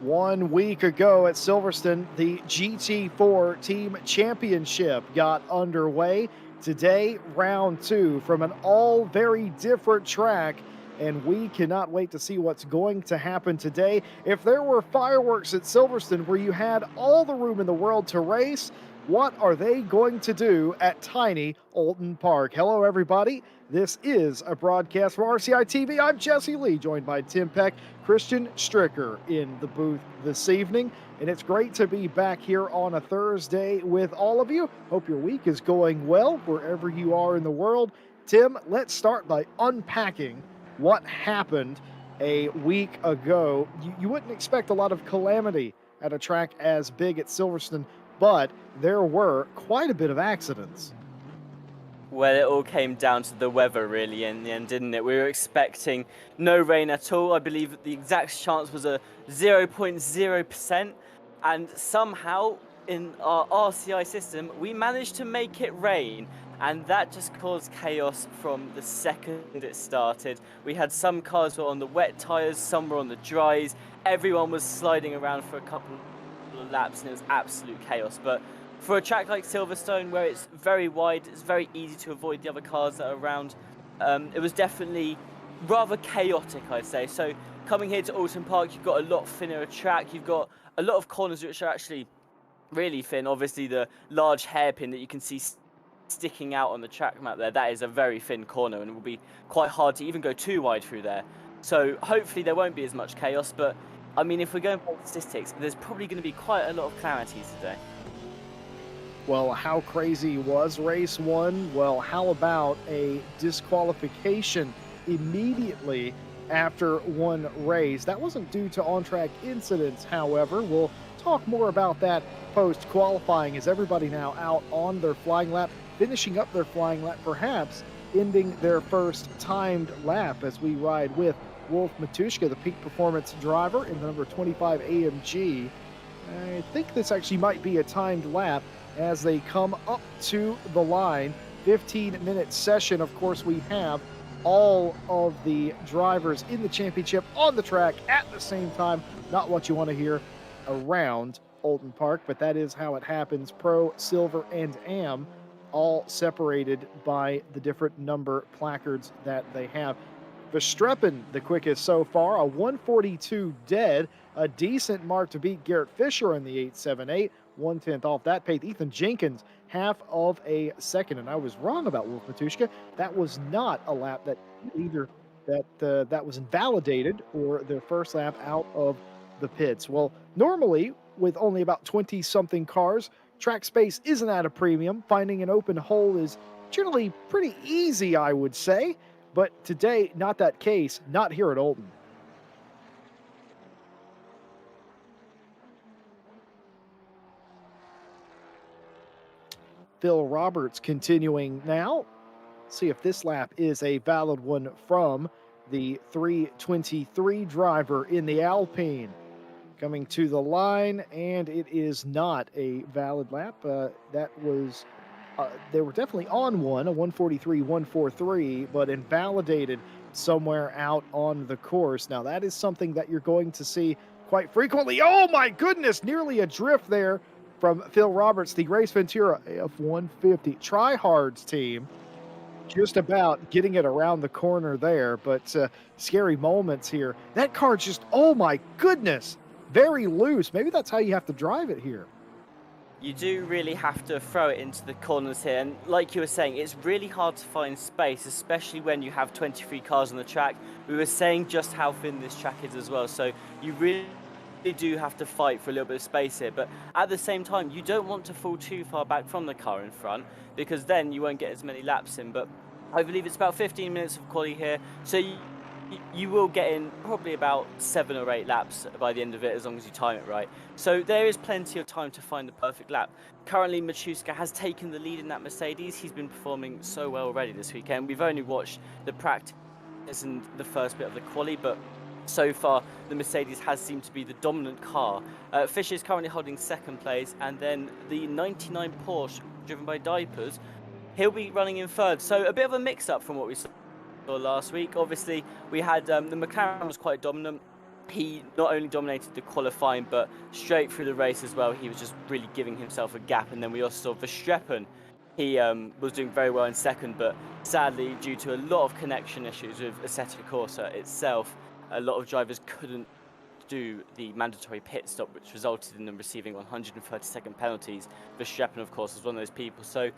1 week ago at Silverstone, the GT4 Team Championship got underway. Today, round two from an all very different track, and we cannot wait to see what's going to happen today. If there were fireworks at Silverstone where you had all the room in the world to race, what are they going to do at tiny Oulton Park? Hello, everybody. This is a broadcast from RCI TV. I'm Jesse Lee, joined by Tim Peck, Christian Stricker in the booth this evening. And it's great to be back here on a Thursday with all of you. Hope your week is going well wherever you are in the world. Tim, let's start by unpacking what happened a week ago. You wouldn't expect a lot of calamity at a track as big at Silverstone, but there were quite a bit of accidents. Well, it all came down to the weather, really, in the end, didn't it? We were expecting no rain at all. I believe the exact chance was a 0.0%, and somehow in our RCI system, we managed to make it rain, and that just caused chaos from the second it started. We had some cars were on the wet tyres, some were on the dries. Everyone was sliding around for a couple of laps, and it was absolute chaos. But for a track like Silverstone, where it's very wide, it's very easy to avoid the other cars that are around, it was definitely rather chaotic, I'd say. So coming here to Oulton Park, you've got a lot thinner track. You've got a lot of corners which are actually really thin. Obviously, the large hairpin that you can see sticking out on the track map there, that is a very thin corner, and it will be quite hard to even go too wide through there. So hopefully there won't be as much chaos, but I mean, if we're going by statistics, there's probably going to be quite a lot of calamities today. Well, how crazy was race one? Well, how about a disqualification immediately after one race? That wasn't due to on-track incidents, however. We'll talk more about that post-qualifying as everybody now out on their flying lap, finishing up their flying lap, perhaps ending their first timed lap as we ride with Wolf Matuszka, the peak performance driver in the number 25 AMG. I think this actually might be a timed lap as they come up to the line. 15-minute session. Of course, we have all of the drivers in the championship on the track at the same time. Not what you want to hear around Oulton Park, but that is how it happens. Pro, Silver, and Am all separated by the different number placards that they have. Verstappen, the quickest so far, a 142 dead, a decent mark to beat Garrett Fisher in the 878, 1/10 off that pace. Ethan Jenkins, half of a second, and I was wrong about Wolf Matuszka. That was not a lap that either that was invalidated or their first lap out of the pits. Well, normally with only about 20-something cars, track space isn't at a premium. Finding an open hole is generally pretty easy, I would say. But today, not that case, not here at Oulton. Phil Roberts continuing now. See if this lap is a valid one from the 323 driver in the Alpine. Coming to the line, and it is not a valid lap. They were definitely on one, a 143, 143, but invalidated somewhere out on the course. Now, that is something that you're going to see quite frequently. Oh, my goodness, nearly a drift there from Phil Roberts, the Race Ventura F-150 Tryhards team. Just about getting it around the corner there, but scary moments here. That car just, oh, my goodness, very loose. Maybe that's how you have to drive it here. You do really have to throw it into the corners here, and like you were saying, it's really hard to find space, especially when you have 23 cars on the track. We were saying just how thin this track is as well, so you really do have to fight for a little bit of space here, but at the same time, you don't want to fall too far back from the car in front, because then you won't get as many laps in. But I believe it's about 15 minutes of quali here, so you will get in probably about 7 or 8 laps by the end of it, as long as you time it right. So there is plenty of time to find the perfect lap. Currently, Matuszka has taken the lead in that Mercedes. He's been performing so well already this weekend. We've only watched the practice and the first bit of the quali, but so far the Mercedes has seemed to be the dominant car. Fisher is currently holding second place, and then the 99 Porsche, driven by Diapers, he'll be running in third. So a bit of a mix-up from what we saw last week. Obviously, we had the McLaren was quite dominant. he not only dominated the qualifying, but straight through the race as well. He was just really giving himself a gap. And then we also saw Verstappen. He was doing very well in second, but sadly, due to a lot of connection issues with Assetto Corsa itself, a lot of drivers couldn't do the mandatory pit stop, which resulted in them receiving 130-second penalties. Verstappen, of course, was one of those people. So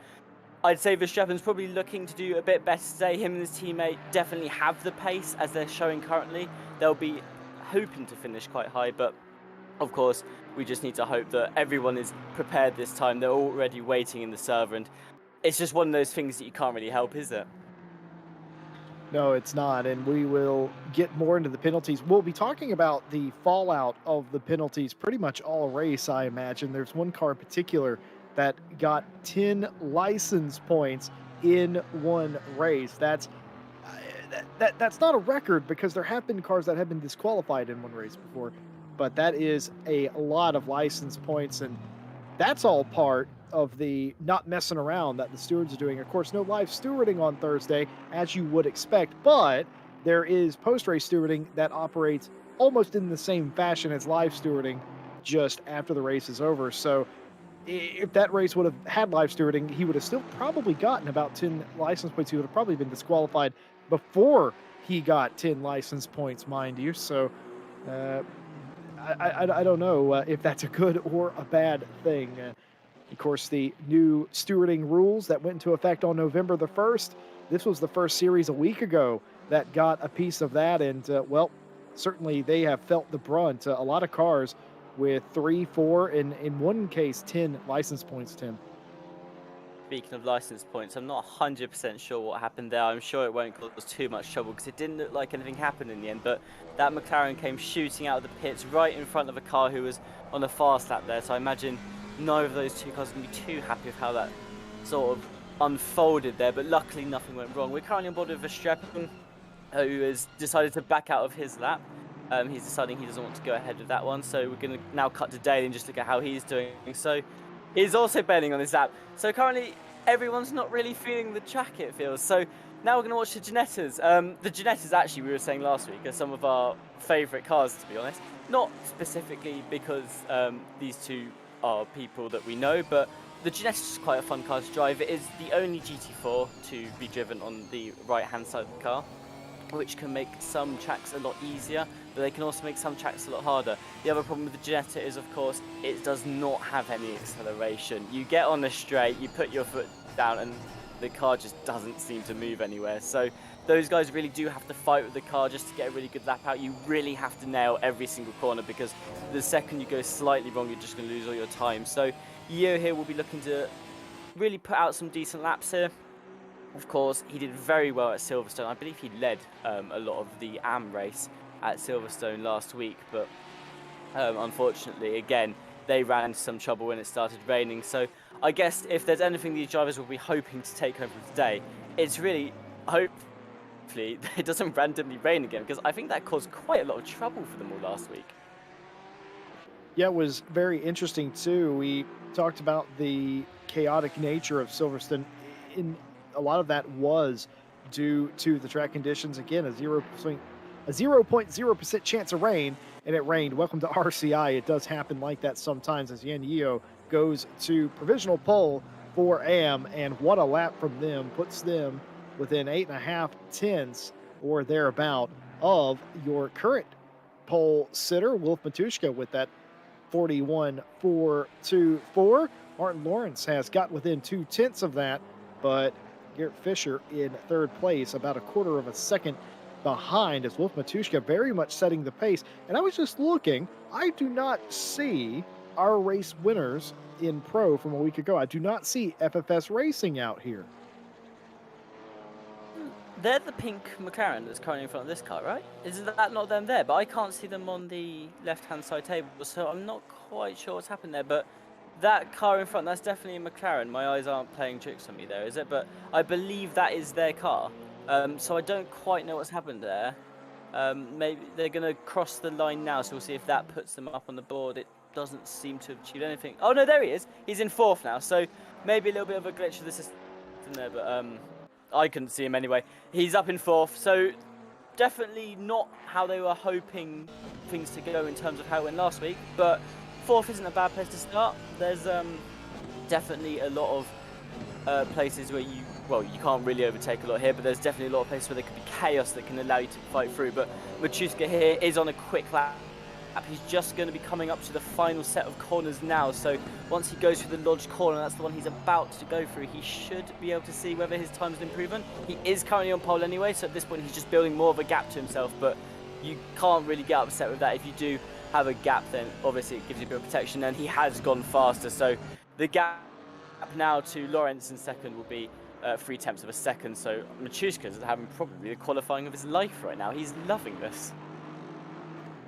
I'd say Verstappen's probably looking to do a bit better today. Him and his teammate definitely have the pace as they're showing currently. They'll be hoping to finish quite high, but of course, we just need to hope that everyone is prepared this time. They're already waiting in the server, and it's just one of those things that you can't really help, is it? No, it's not, and we will get more into the penalties. We'll be talking about the fallout of the penalties pretty much all race, I imagine. There's one car in particular that got 10 license points in one race. That's not a record because there have been cars that have been disqualified in one race before, but that is a lot of license points, and that's all part of the not messing around that the stewards are doing. Of course, no live stewarding on Thursday, as you would expect, but there is post-race stewarding that operates almost in the same fashion as live stewarding just after the race is over. So if that race would have had live stewarding, he would have still probably gotten about 10 license points. He would have probably been disqualified before he got 10 license points, mind you. So I don't know if that's a good or a bad thing. Of course, the new stewarding rules that went into effect on November the 1st, this was the first series a week ago that got a piece of that. And, well, certainly they have felt the brunt. A lot of cars with 3, 4, and in one case, 10 license points, Tim. Speaking of license points, I'm not 100% sure what happened there. I'm sure it won't cause too much trouble because it didn't look like anything happened in the end. But that McLaren came shooting out of the pits right in front of a car who was on a fast lap there. So I imagine neither of those two cars are going to be too happy with how that sort of unfolded there. But luckily, nothing went wrong. We're currently on board with Verstappen, who has decided to back out of his lap. He's deciding he doesn't want to go ahead with that one. So we're going to now cut to Daly and just look at how he's doing. So he's also bailing on his lap. So currently, everyone's not really feeling the track, it feels. So now we're going to watch the Ginettas. The Ginettas, actually, we were saying last week, are some of our favourite cars, to be honest. Not specifically because these two are people that we know, but the Ginettas is quite a fun car to drive. It is the only GT4 to be driven on the right-hand side of the car, which can make some tracks a lot easier, but they can also make some tracks a lot harder. The other problem with the Ginetta is, of course, it does not have any acceleration. You get on the straight, you put your foot down, and the car just doesn't seem to move anywhere. So those guys really do have to fight with the car just to get a really good lap out. You really have to nail every single corner because the second you go slightly wrong, you're just going to lose all your time. So Yeo here will be looking to really put out some decent laps here. Of course, he did very well at Silverstone. I believe he led a lot of the AM race at Silverstone last week, but unfortunately, again, they ran into some trouble when it started raining. So I guess if there's anything these drivers will be hoping to take home from today, it's really hopefully it doesn't randomly rain again, because I think that caused quite a lot of trouble for them all last week. Yeah, it was very interesting too. We talked about the chaotic nature of Silverstone. In a lot of that was due to the track conditions. Again, a 0.0% chance of rain, and it rained. Welcome to RCI. It does happen like that sometimes as Yan Yeo goes to provisional pole for AM, and what a lap from them puts them within 8.5 tenths or thereabout of your current pole sitter, Wolf Matuszka, with that 41.424. Martin Lawrence has got within 2 tenths of that, but Garrett Fisher in third place, about a quarter of a second behind, as Wolf Matuszka very much setting the pace. And I was just looking, I do not see our race winners in Pro from a week ago. I do not see FFS Racing out here. They're the pink McLaren that's currently in front of this car, right? Is that not them there? But I can't see them on the left-hand side table, so I'm not quite sure what's happened there. But that car in front, that's definitely a McLaren. My eyes aren't playing tricks on me there, is it? But I believe that is their car. So I don't quite know what's happened there. Maybe they're going to cross the line now, so we'll see if that puts them up on the board. It doesn't seem to have achieved anything. Oh, no, there he is. He's in fourth now, so maybe a little bit of a glitch of the system there, but I couldn't see him anyway. He's up in fourth, so definitely not how they were hoping things to go in terms of how it went last week, but 4th isn't a bad place to start. There's definitely a lot of places where you can't really overtake a lot here, but there's definitely a lot of places where there could be chaos that can allow you to fight through. But Machuska here is on a quick lap. He's just going to be coming up to the final set of corners now, so once he goes through the lodged corner, that's the one he's about to go through, he should be able to see whether his time's an improvement. He is currently on pole anyway, so at this point he's just building more of a gap to himself, but you can't really get upset with that. If you do have a gap, then obviously it gives you a bit of protection, and he has gone faster, so the gap now to Lawrence in second will be 3/10 of a second, so Machuska's having probably the qualifying of his life right now. He's loving this.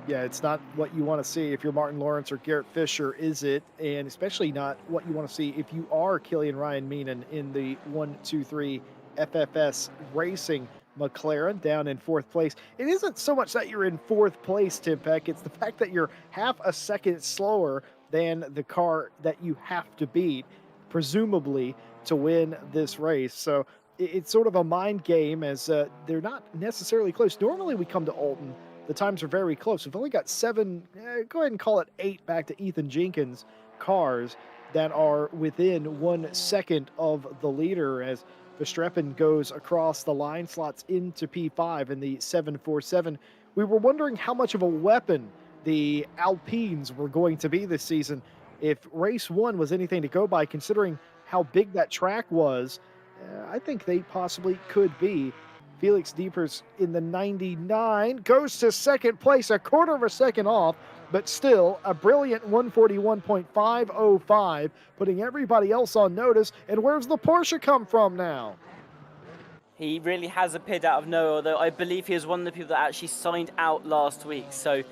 Yeah, it's not what you want to see if you're Martin Lawrence or Garrett Fisher, is it? And especially not what you want to see if you are Killian Ryan Meenan in the 1-2-3 FFS Racing McLaren down in 4th place. It isn't so much that you're in 4th place, Tim Peck. It's the fact that you're half a second slower than the car that you have to beat, presumably, to win this race. So it's sort of a mind game, as they're not necessarily close. Normally we come to Oulton, the times are very close. We've only got 7, go ahead and call it 8 back to Ethan Jenkins cars that are within 1 second of the leader, as Verstappen goes across the line, slots into P5 in the 747. We were wondering how much of a weapon the Alpines were going to be this season. If race 1 was anything to go by, considering how big that track was, I think they possibly could be. Felix Diepers in the 99 goes to second place, a quarter of a second off, but still a brilliant 141.505, putting everybody else on notice. And where's the Porsche come from now? He really has appeared out of nowhere, although I believe he was one of the people that actually signed out last week. So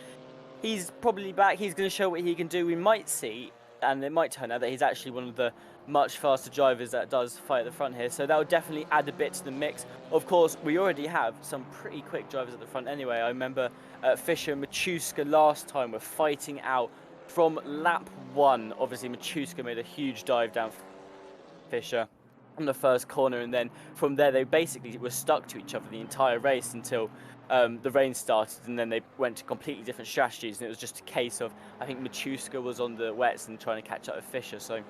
he's probably back. He's going to show what he can do. We might see, and it might turn out that he's actually one of the much faster drivers that does fight at the front here. So that will definitely add a bit to the mix. Of course, we already have some pretty quick drivers at the front anyway. I remember Fischer and Machuska last time were fighting out from lap 1. Obviously, Machuska made a huge dive down Fischer on the first corner, and then from there they basically were stuck to each other the entire race until the rain started, and then they went to completely different strategies, and it was just a case of, I think Machuska was on the wets and trying to catch up with Fischer. So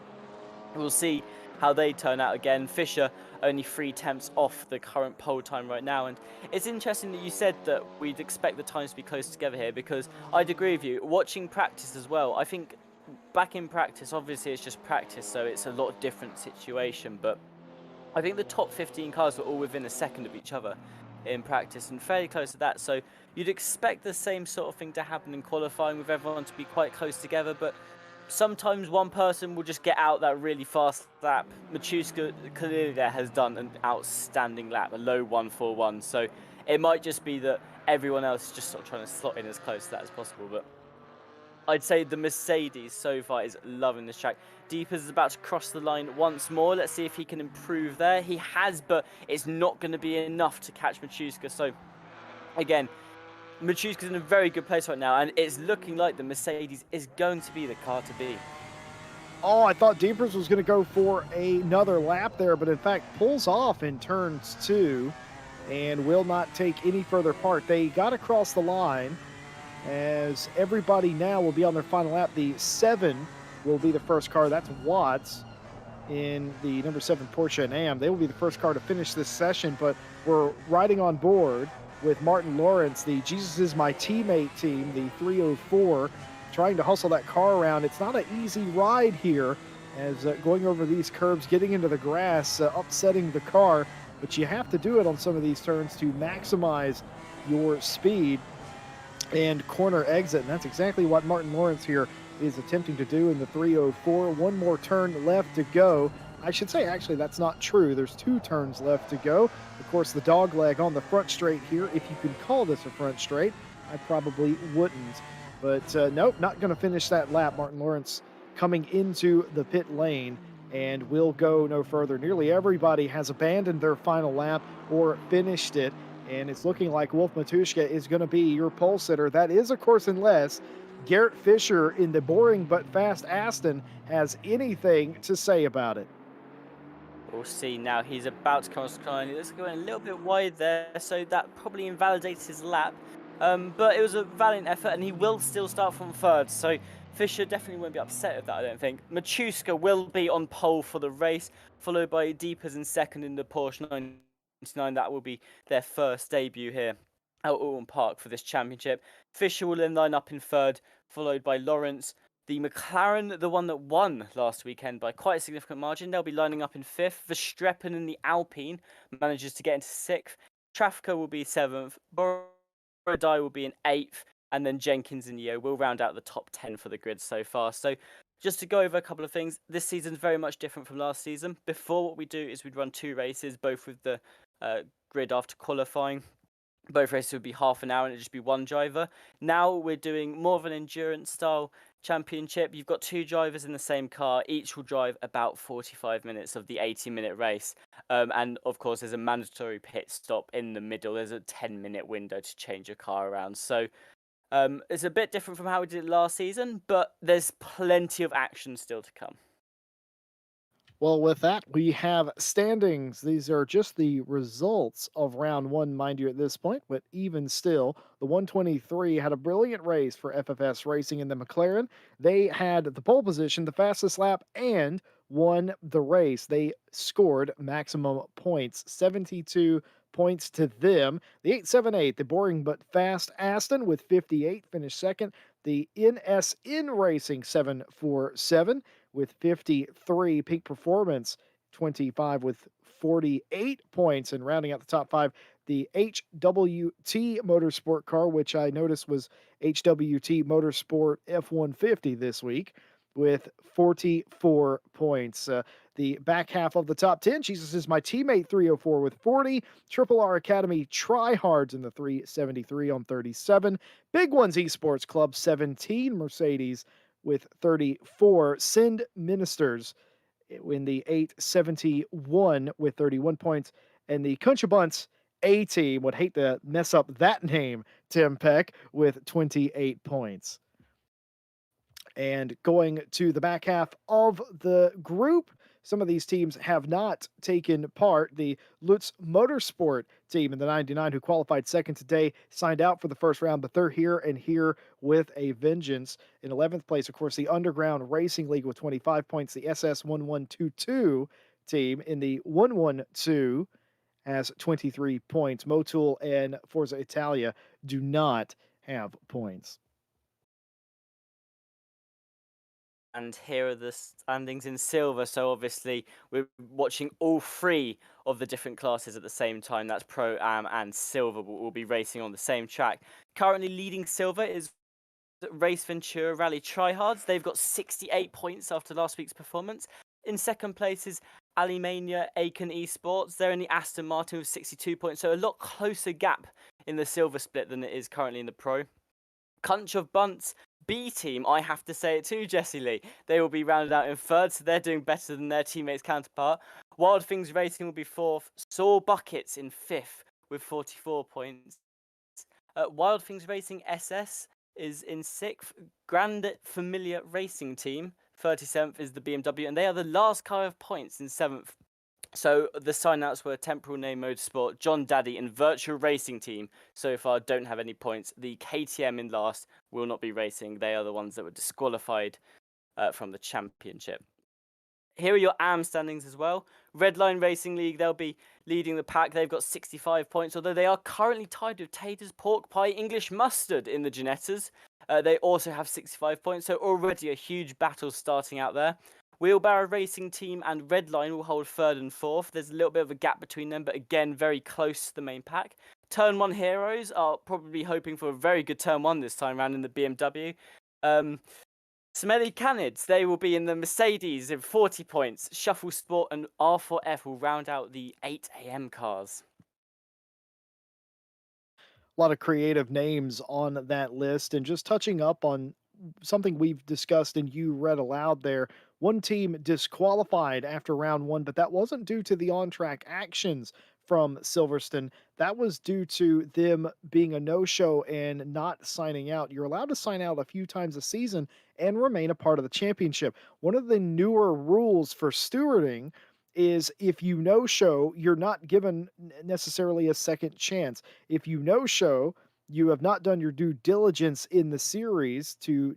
we'll see how they turn out again. Fischer only 3/10 off the current pole time right now, and it's interesting that you said that we'd expect the times to be close together here, because I'd agree with you. Watching practice as well, I think back in practice, obviously it's just practice, so it's a lot different situation, but I think the top 15 cars were all within a second of each other in practice and fairly close to that, so you'd expect the same sort of thing to happen in qualifying, with everyone to be quite close together. But sometimes one person will just get out that really fast lap. Machuska clearly there has done an outstanding lap, a low 141, so it might just be that everyone else is just sort of trying to slot in as close to that as possible. But I'd say the Mercedes so far is loving this track. Deepers is about to cross the line once more. Let's see if he can improve there. He has, but it's not going to be enough to catch Machuska. So again, Machuska's in a very good place right now, and it's looking like the Mercedes is going to be the car to beat. Oh, I thought Deepers was going to go for another lap there, but in fact pulls off in turns 2 and will not take any further part. They got across the line, as everybody now will be on their final lap. The 7 will be the first car. That's Watts in the number 7 Porsche Am. They will be the first car to finish this session, but we're riding on board with Martin Lawrence, the Jesus is my teammate team, the 304, trying to hustle that car around. It's not an easy ride here, as going over these curbs, getting into the grass, upsetting the car, but you have to do it on some of these turns to maximize your speed and corner exit, and that's exactly what Martin Lawrence here is attempting to do in the 304. One more turn left to go. I should say, actually, that's not true. There's 2 turns left to go. Of course, the dog leg on the front straight here, if you can call this a front straight. I probably wouldn't. But nope, not going to finish that lap. Martin Lawrence coming into the pit lane, and will go no further. Nearly everybody has abandoned their final lap or finished it, and it's looking like Wolf Matuszka is going to be your pole sitter. That is, of course, unless Garrett Fisher in the boring but fast Aston has anything to say about it. We'll see now. He's about to cross the line. He looks like going a little bit wide there, so that probably invalidates his lap. But it was a valiant effort, and he will still start from third. So Fisher definitely won't be upset with that, I don't think. Machuska will be on pole for the race, followed by Deepers in second in the Porsche 99. That will be their first debut here at Oulton Park for this championship. Fisher will then line up in third, followed by Lawrence. The McLaren, the one that won last weekend by quite a significant margin, they'll be lining up in fifth. Verstappen in the Alpine manages to get into sixth. Trafka will be seventh. Borodai will be in eighth. And then Jenkins and Yeo will round out the top 10 for the grid so far. So just to go over a couple of things, this season's very much different from last season. Before, what we do is we'd run two races, both with the grid after qualifying. Both races would be half an hour and it'd just be one driver. Now we're doing more of an endurance style championship. You've got two drivers in the same car. Each will drive about 45 minutes of the 80-minute race. And of course, there's a mandatory pit stop in the middle. There's a 10-minute window to change your car around. So it's a bit different from how we did it last season, but there's plenty of action still to come. Well, with that, we have standings. These are just the results of round one, mind you, at this point, but even still, the 123 had a brilliant race for FFS Racing in the McLaren. They had the pole position, the fastest lap, and won the race. They scored maximum points, 72 points to them. The 878, the boring but fast Aston with 58, finished second. The NSN Racing 747 with 53, Peak Performance 25 with 48 points, and rounding out the top five, the HWT Motorsport car, which I noticed was HWT Motorsport F-150 this week, with 44 points. The back half of the top 10, Jesus is my teammate 304 with 40, Triple R Academy Tryhards in the 373 on 37, Big Ones Esports Club 17, Mercedes with 34. Send Ministers in the 871 with 31 points. And the Conchabunts A team, would hate to mess up that name, Tim Peck, with 28 points. And going to the back half of the group, some of these teams have not taken part. The Lutz Motorsport team in the 99, who qualified second today, signed out for the first round, but they're here and here with a vengeance. In 11th place, of course, the Underground Racing League with 25 points. The SS1122 team in the 112 has 23 points. Motul and Forza Italia do not have points. And here are the standings in silver. So obviously we're watching all three of the different classes at the same time. That's Pro Am and Silver will be racing on the same track. Currently leading silver is Race Ventura Rally Tryhards. They've got 68 points after last week's performance. In second place is Alimania Aiken Esports. They're in the Aston Martin with 62 points. So a lot closer gap in the silver split than it is currently in the Pro. Cunch of Bunts B team, I have to say it too, Jesse Lee. They will be rounded out in third, so they're doing better than their teammates' counterpart. Wild Things Racing will be fourth. Saw Buckets in fifth with 44 points. Wild Things Racing SS is in sixth. Grand Familiar Racing Team, 37th, is the BMW, and they are the last car of points in seventh. So the sign-outs were Temporal Name Motorsport, John Daddy, and Virtual Racing Team. So far, don't have any points. The KTM in last will not be racing. They are the ones that were disqualified from the championship. Here are your AM standings as well. Redline Racing League, they'll be leading the pack. They've got 65 points, although they are currently tied with Taters, Pork Pie, English Mustard in the Genettas. They also have 65 points, so already a huge battle starting out there. Wheelbarrow Racing Team and Redline will hold third and fourth. There's a little bit of a gap between them, but again, very close to the main pack. Turn 1 Heroes are probably hoping for a very good Turn 1 this time around in the BMW. Smelly Canids, they will be in the Mercedes with 40 points. Shuffle Sport and R4F will round out the 8 AM cars. A lot of creative names on that list, and just touching up on something we've discussed and you read aloud there. One team disqualified after round one, but that wasn't due to the on track actions from Silverstone. That was due to them being a no show and not signing out. You're allowed to sign out a few times a season and remain a part of the championship. One of the newer rules for stewarding is if you no show, you're not given necessarily a second chance. If you no show, you have not done your due diligence in the series to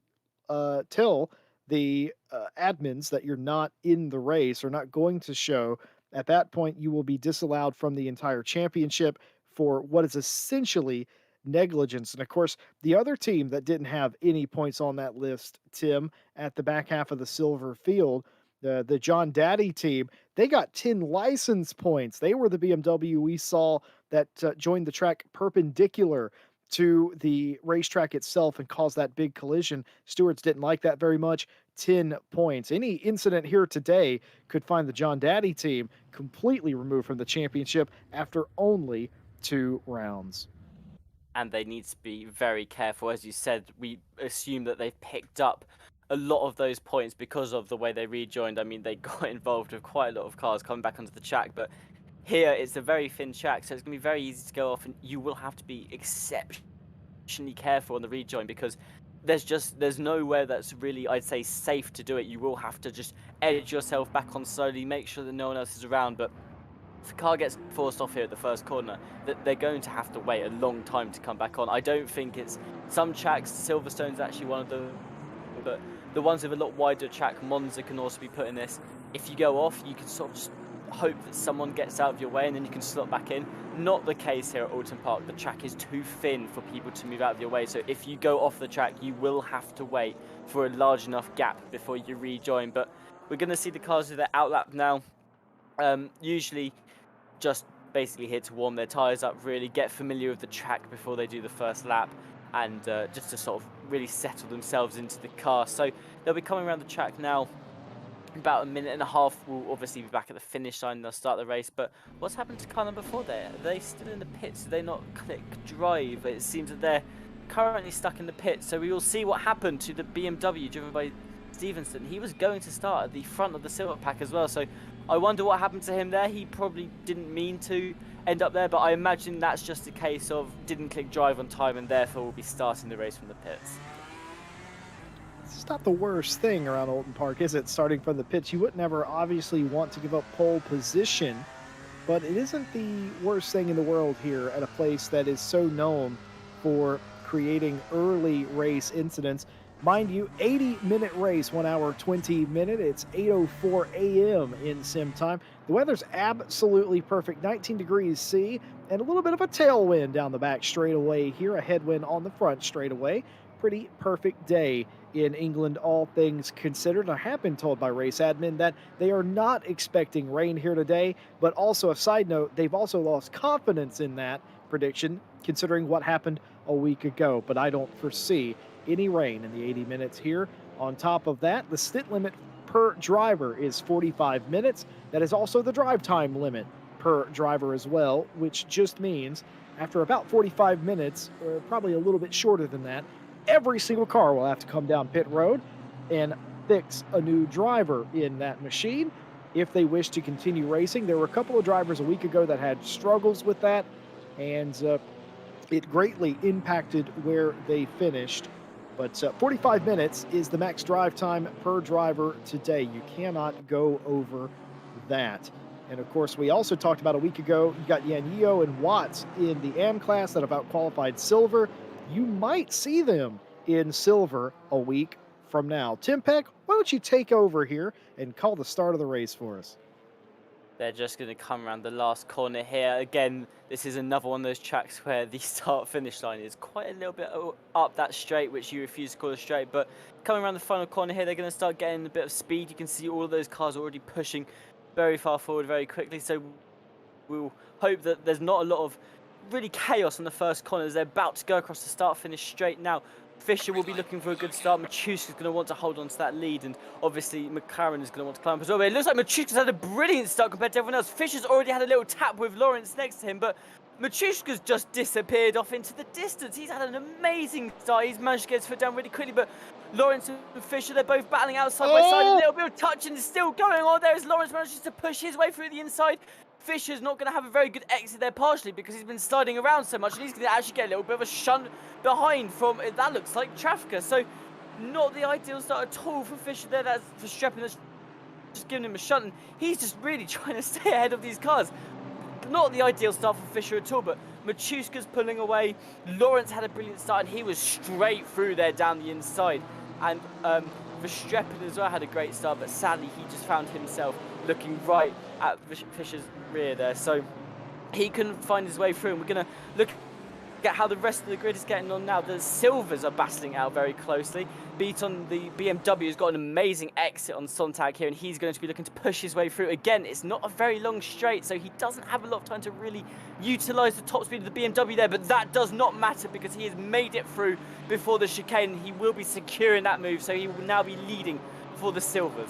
tell the admins that you're not in the race or not going to show. At that point, you will be disallowed from the entire championship for what is essentially negligence. And of course, the other team that didn't have any points on that list, Tim, at the back half of the silver field, the John Daddy team, they got 10 license points. They were the BMW we saw that joined the track perpendicular to the racetrack itself and caused that big collision. Stewards didn't like that very much. 10 points. Any incident here today could find the John Daddy team completely removed from the championship after only 2 rounds. And they need to be very careful. As you said, we assume that they've picked up a lot of those points because of the way they rejoined. I mean, they got involved with quite a lot of cars coming back onto the track, but here it's a very thin track, so it's going to be very easy to go off, and you will have to be exceptionally careful on the rejoin because there's nowhere that's really, I'd say, safe to do it. You will have to just edge yourself back on slowly, make sure that no one else is around, but if a car gets forced off here at the first corner, that they're going to have to wait a long time to come back on. I don't think it's some tracks. Silverstone's actually one of them, but the ones with a lot wider track, Monza can also be put in this. If you go off, you can sort of just hope that someone gets out of your way and then you can slot back in. Not the case here at Oulton Park. The track is too thin for people to move out of your way. So if you go off the track, you will have to wait for a large enough gap before you rejoin. But we're going to see the cars with their outlap now. Usually just basically here to warm their tyres up, really get familiar with the track before they do the first lap, and just to sort of really settle themselves into the car. So they'll be coming around the track now. About a minute and a half, we'll obviously be back at the finish line, they'll start the race. But what's happened to car number 4 there? Are they still in the pits? Do they not click drive? It seems that they're currently stuck in the pits. So we will see what happened to the BMW driven by Stevenson. He was going to start at the front of the silver pack as well, so I wonder what happened to him there. He probably didn't mean to end up there, but I imagine that's just a case of didn't click drive on time and therefore will be starting the race from the pits. It's not the worst thing around Oulton Park, is it? Starting from the pits, you would never obviously want to give up pole position, but it isn't the worst thing in the world here at a place that is so known for creating early race incidents. Mind you, 80-minute race, 1 hour, 20 minutes. It's 8:04 a.m. in sim time. The weather's absolutely perfect, 19 degrees C, and a little bit of a tailwind down the back straightaway here, a headwind on the front straightaway. Pretty perfect day in England, all things considered. I have been told by race admin that they are not expecting rain here today, but also a side note, they've also lost confidence in that prediction, considering what happened a week ago, but I don't foresee any rain in the 80 minutes here. On top of that, the stint limit per driver is 45 minutes. That is also the drive time limit per driver as well, which just means after about 45 minutes, or probably a little bit shorter than that, every single car will have to come down pit road and fix a new driver in that machine if they wish to continue racing. There were a couple of drivers a week ago that had struggles with that, and it greatly impacted where they finished. But 45 minutes is the max drive time per driver today. You cannot go over that. And of course, we also talked about a week ago, you got Yanio and Watts in the AM class that have out-qualified silver. You might see them in silver a week from now. Tim Peck, why don't you take over here and call the start of the race for us? They're just going to come around the last corner here. Again, this is another one of those tracks where the start-finish line is quite a little bit up that straight, which you refuse to call a straight. But coming around the final corner here, they're going to start getting a bit of speed. You can see all of those cars already pushing very far forward very quickly. So we'll hope that there's not a lot of really chaos on the first corner as they're about to go across the start-finish straight now. Fisher will be looking for a good start. Machuska's going to want to hold on to that lead, and obviously McLaren is going to want to climb up as well. But it looks like Machuska's had a brilliant start compared to everyone else. Fisher's already had a little tap with Lawrence next to him, but Machuska's just disappeared off into the distance. He's had an amazing start. He's managed to get his foot down really quickly, but Lawrence and Fisher, they're both battling out side by side. A little bit of touch and still going on there as Lawrence manages to push his way through the inside. Fisher's not going to have a very good exit there partially because he's been sliding around so much, and he's going to actually get a little bit of a shunt behind from, that looks like Trafficker. So not the ideal start at all for Fisher there. That's for Strepping. just giving him a shunt, and he's just really trying to stay ahead of these cars. Not the ideal start for Fischer at all, but Machuska's pulling away. Lawrence had a brilliant start, and he was straight through there down the inside. And Verstappen as well had a great start, but sadly he just found himself looking right at Fischer's rear there. So he couldn't find his way through, and we're going to look at how the rest of the grid is getting on now. The Silvers are battling out very closely. Beaton, the BMW, has got an amazing exit on Sontag here, and he's going to be looking to push his way through. Again, it's not a very long straight, so he doesn't have a lot of time to really utilise the top speed of the BMW there, but that does not matter because he has made it through before the chicane, and he will be securing that move, so he will now be leading for the Silvers.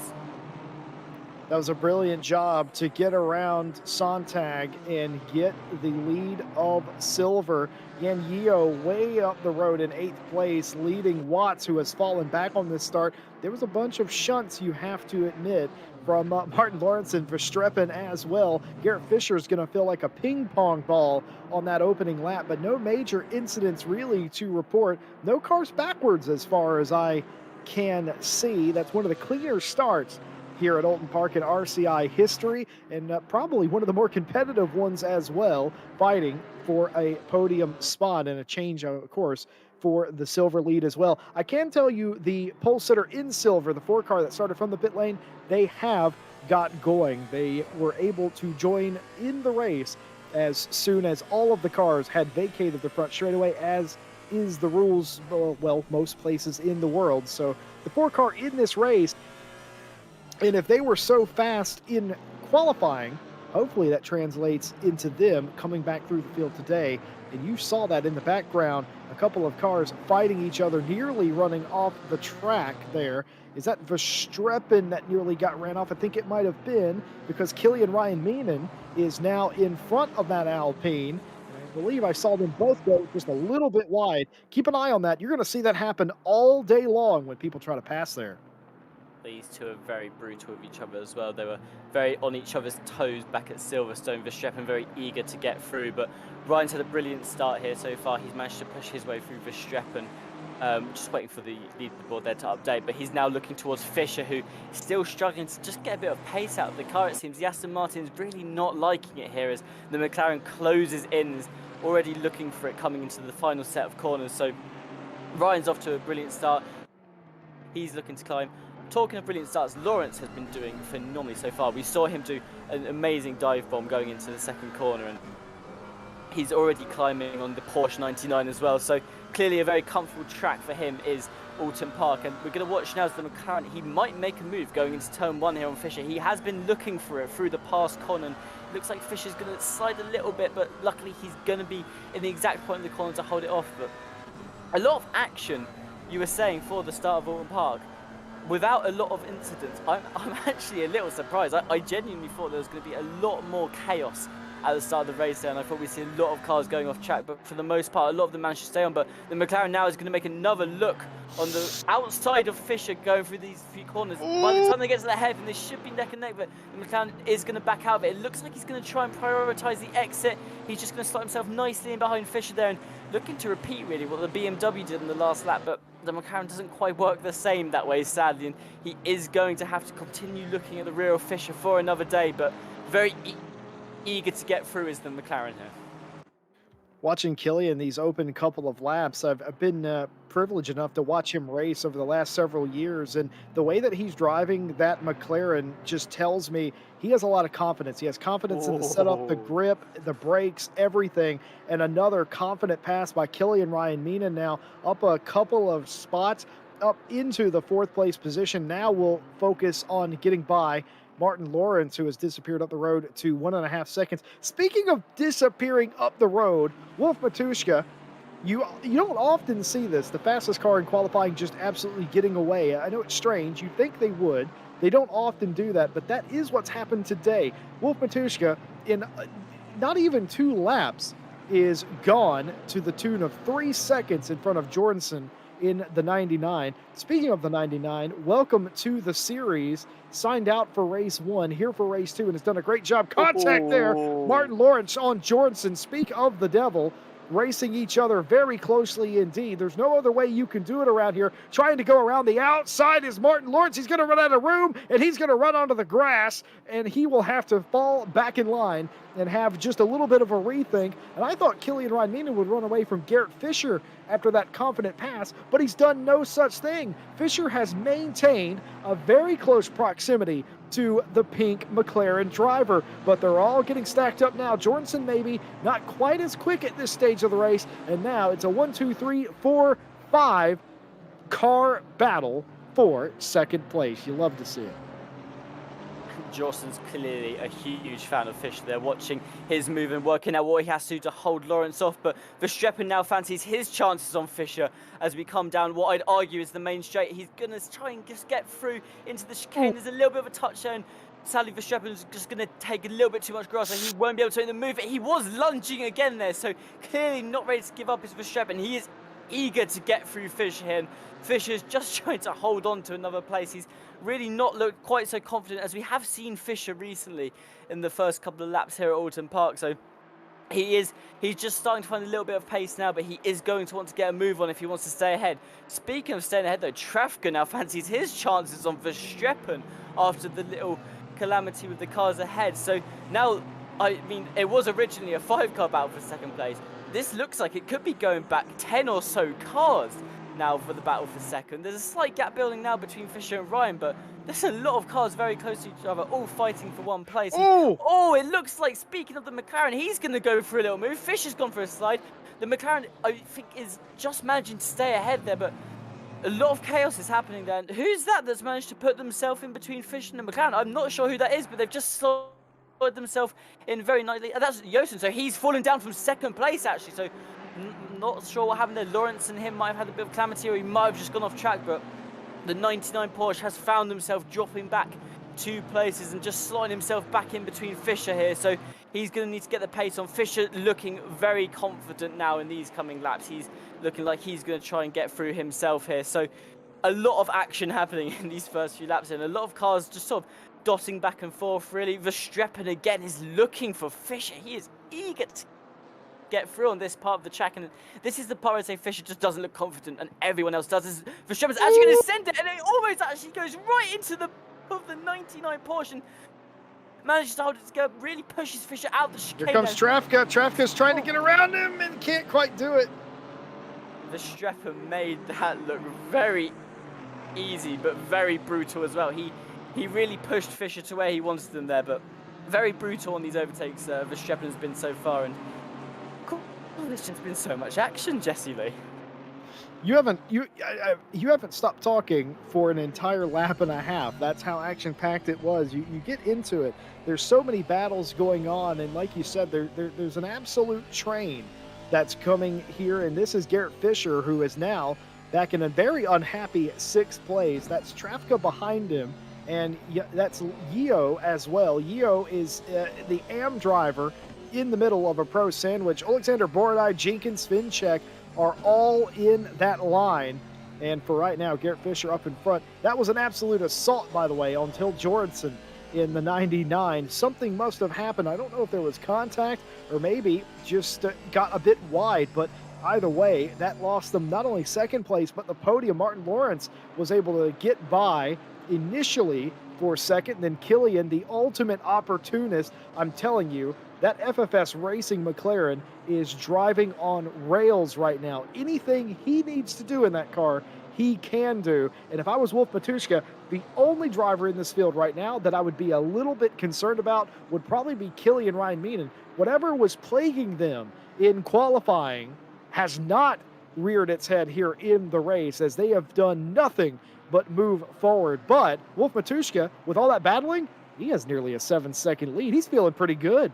That was a brilliant job to get around Sontag and get the lead of Silver. Yan Yeo way up the road in 8th place, leading Watts, who has fallen back on this start. There was a bunch of shunts, you have to admit, from Martin Lawrence and Verstappen as well. Garrett Fisher is going to feel like a ping pong ball on that opening lap, but no major incidents really to report. No cars backwards as far as I can see. That's one of the cleaner starts here at Oulton Park in RCI history, and probably one of the more competitive ones as well, fighting for a podium spot and a change, of course, for the Silver lead as well. I can tell you the pole sitter in Silver, the 4 car that started from the pit lane, they have got going. They were able to join in the race as soon as all of the cars had vacated the front straightaway, as is the rules, well, most places in the world. So the 4 car in this race, and if they were so fast in qualifying, hopefully that translates into them coming back through the field today. And you saw that in the background, a couple of cars fighting each other, nearly running off the track there. Is that Verstappen that nearly got ran off? I think it might have been, because Killian Ryan Meenan is now in front of that Alpine. I believe I saw them both go just a little bit wide. Keep an eye on that. You're going to see that happen all day long when people try to pass there. These two are very brutal with each other as well. They were very on each other's toes back at Silverstone. Verstappen very eager to get through, but Ryan's had a brilliant start here so far. He's managed to push his way through Verstappen. Just waiting for the leaderboard there to update, but he's now looking towards Fischer, who is still struggling to just get a bit of pace out of the car, it seems. The Aston Martin's really not liking it here as the McLaren closes in, is already looking for it coming into the final set of corners. So Ryan's off to a brilliant start. He's looking to climb. Talking of brilliant starts, Lawrence has been doing phenomenally so far. We saw him do an amazing dive bomb going into the second corner, and he's already climbing on the Porsche 99 as well. So clearly a very comfortable track for him is Oulton Park, and we're going to watch now as the McLaren, he might make a move going into turn 1 here on Fischer. He has been looking for it through the past corner, and looks like Fischer's going to slide a little bit, but luckily he's going to be in the exact point of the corner to hold it off. But a lot of action, you were saying, for the start of Oulton Park, without a lot of incidents. I'm actually a little surprised. I genuinely thought there was going to be a lot more chaos at the start of the race there, and I thought we'd see a lot of cars going off track, but for the most part, a lot of them managed to stay on. But the McLaren now is going to make another look on the outside of Fischer going through these few corners. By the time they get to the head, they should be neck and neck, but the McLaren is going to back out of it. It looks like he's going to try and prioritise the exit. He's just going to slot himself nicely in behind Fischer there and looking to repeat really what the BMW did in the last lap, but the McLaren doesn't quite work the same that way, sadly, and he is going to have to continue looking at the rear of Fischer for another day, but very eager to get through is the McLaren here. Watching Killian these open couple of laps, I've been privileged enough to watch him race over the last several years, and the way that he's driving that McLaren just tells me he has a lot of confidence. He has confidence in the setup, the grip, the brakes, everything, and another confident pass by Killian Ryan Meenan now up a couple of spots up into the 4th place position. Now we'll focus on getting by Martin Lawrence, who has disappeared up the road to 1.5 seconds. Speaking of disappearing up the road, Wolf Matuszka, you don't often see this, the fastest car in qualifying just absolutely getting away. I know it's strange. You'd think they would. They don't often do that, but that is what's happened today. Wolf Matuszka, in not even 2 laps, is gone to the tune of 3 seconds in front of Jorgensen in the 99. Speaking of the 99, welcome to the series. Signed out for race 1, here for race 2, and has done a great job. Contact there. Martin Lawrence on Jorgensen. Speak of the devil. racing each other very closely indeed. There's no other way you can do it around here. Trying to go around the outside is Martin Lawrence. He's going to run out of room, and he's going to run onto the grass, and he will have to fall back in line and have just a little bit of a rethink. And I thought Killian Ryan would run away from Garrett Fisher after that confident pass, but he's done no such thing. Fisher has maintained a very close proximity to the pink McLaren driver, but they're all getting stacked up now. Jorgensen maybe not quite as quick at this stage of the race, and now it's a 1, 2, 3, 4, 5 car battle for second place. You love to see it. Jorgensen's clearly a huge fan of Fisher. They're watching his move and working out what he has to do to hold Lawrence off, but Verstappen now fancies his chances on Fisher as we come down what I'd argue is the main straight. He's going to try and just get through into the chicane. There's a little bit of a touch there, and sadly Verstappen's just going to take a little bit too much grass, and he won't be able to make the move. He was lunging again there, so clearly not ready to give up his Verstappen. He is eager to get through Fisher here, and Fisher's just trying to hold on to another place. He's really not looked quite so confident as we have seen Fisher recently in the first couple of laps here at Oulton Park. So he's just starting to find a little bit of pace now, but he is going to want to get a move on if he wants to stay ahead. Speaking of staying ahead though, Trafka now fancies his chances on Verstappen after the little calamity with the cars ahead. So now, I mean, it was originally a 5-car battle for second place. This looks like it could be going back 10 or so cars now for the battle for second. There's a slight gap building now between Fisher and Ryan, but there's a lot of cars very close to each other, all fighting for one place. Oh, it looks like, speaking of the McLaren, he's going to go for a little move. Fisher's gone for a slide. The McLaren, I think, is just managing to stay ahead there, but a lot of chaos is happening there. And who's that that's managed to put themselves in between Fisher and the McLaren? I'm not sure who that is, but they've just slowed themselves in very nicely. That's Oulton, so he's fallen down from second place, actually. So not sure what happened there. Lawrence and him might have had a bit of calamity, or he might have just gone off track, but the 99 Porsche has found himself dropping back 2 places and just slotting himself back in between Fisher here. So he's going to need to get the pace on. Fisher looking very confident now in these coming laps. He's looking like he's going to try and get through himself here. So a lot of action happening in these first few laps, and a lot of cars just sort of dotting back and forth, really. Verstappen again is looking for Fisher. He is eager to get through on this part of the track, and this is the part where I say Fisher just doesn't look confident and everyone else does. Verstappen's actually going to send it, and it almost actually goes right into the of the 99 Porsche and manages to hold it together, really pushes Fisher out the chicane. Here comes Trafka. Trafka's trying to get around him and can't quite do it. Verstappen made that look very easy, but very brutal as well. He really pushed Fisher to where he wanted them there, but very brutal on these overtakes Verstappen has been so far. And there's just been so much action, Jesse Lee. You haven't stopped talking for an entire lap and a half. That's how action-packed it was. You get into it. There's so many battles going on, and like you said, there's an absolute train that's coming here, and this is Garrett Fisher, who is now back in a very unhappy 6th place. That's Trafka behind him, and that's Yeo as well. Yeo is the AM driver in the middle of a pro sandwich. Alexander Borodai, Jenkins, Finchek are all in that line. And for right now, Garrett Fisher up in front. That was an absolute assault, by the way, on Till Jorgensen in the 99. Something must have happened. I don't know if there was contact or maybe just got a bit wide, but either way, that lost them not only second place, but the podium. Martin Lawrence was able to get by initially for second, then Killian, the ultimate opportunist. I'm telling you, that FFS Racing McLaren is driving on rails right now. Anything he needs to do in that car, he can do. And if I was Wolf Matuszka, the only driver in this field right now that I would be a little bit concerned about would probably be Killian Ryan Meenan. Whatever was plaguing them in qualifying has not reared its head here in the race, as they have done nothing but move forward. But Wolf Matuszka, with all that battling, he has nearly a 7-second lead. He's feeling pretty good.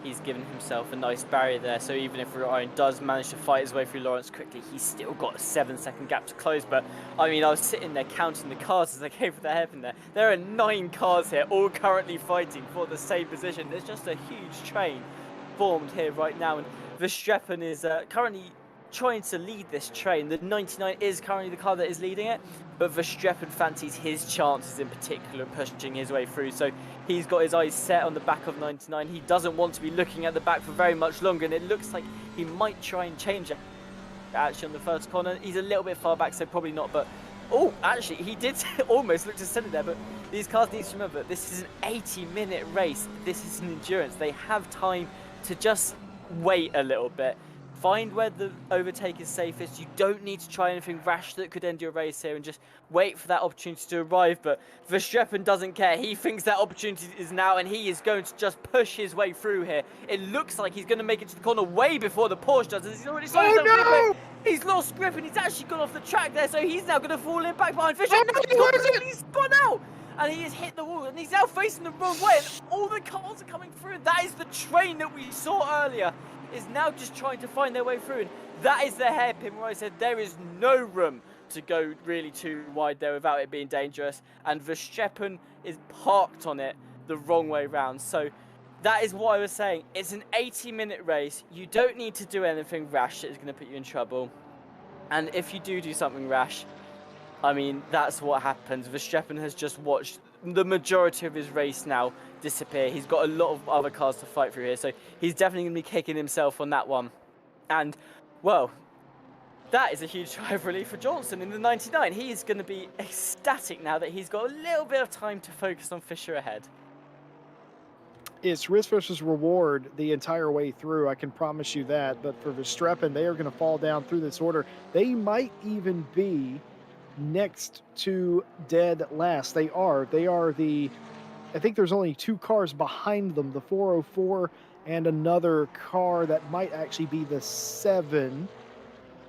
He's given himself a nice barrier there, so even if Ryan does manage to fight his way through Lawrence quickly, he's still got a 7-second gap to close. But I mean, I was sitting there counting the cars as I came for the hairpin there. There are 9 cars here, all currently fighting for the same position. There's just a huge train formed here right now, and Verstappen is currently trying to lead this train. The 99 is currently the car that is leading it, but Verstappen fancies his chances in particular pushing his way through. So He's got his eyes set on the back of 99. He doesn't want to be looking at the back for very much longer, and it looks like he might try and change it actually on the first corner. He's a little bit far back, so probably not, but oh, actually, he did almost look to send it there, but these cars need to remember, this is an 80-minute race. This is an endurance. They have time to just wait a little bit. Find where the overtake is safest. You don't need to try anything rash that could end your race here, and just wait for that opportunity to arrive. But Verstappen doesn't care. He thinks that opportunity is now, and he is going to just push his way through here. It looks like he's going to make it to the corner way before the Porsche does. He's already He's lost grip, and he's actually gone off the track there, so he's now going to fall in back behind Verstappen. He's gone out, and he has hit the wall, and he's now facing the wrong way, and all the cars are coming through. That is the train that we saw earlier. Is now just trying to find their way through, and that is the hairpin where I said there is no room to go really too wide there without it being dangerous, and Verstappen is parked on it the wrong way round. So that is what I was saying. It's an 80-minute race. You don't need to do anything rash that is going to put you in trouble, and if you do something rash, I mean, that's what happens. Verstappen has just watched the majority of his race now disappear. He's got a lot of other cars to fight through here, so he's definitely going to be kicking himself on that one. And, well, that is a huge drive relief for Johnson in the 99. He is going to be ecstatic now that he's got a little bit of time to focus on Fisher ahead. It's risk versus reward the entire way through, I can promise you that. But for Verstappen, they are going to fall down through this order. They might even be next to dead last. They are the, I think there's only 2 cars behind them, the 404 and another car that might actually be the 7.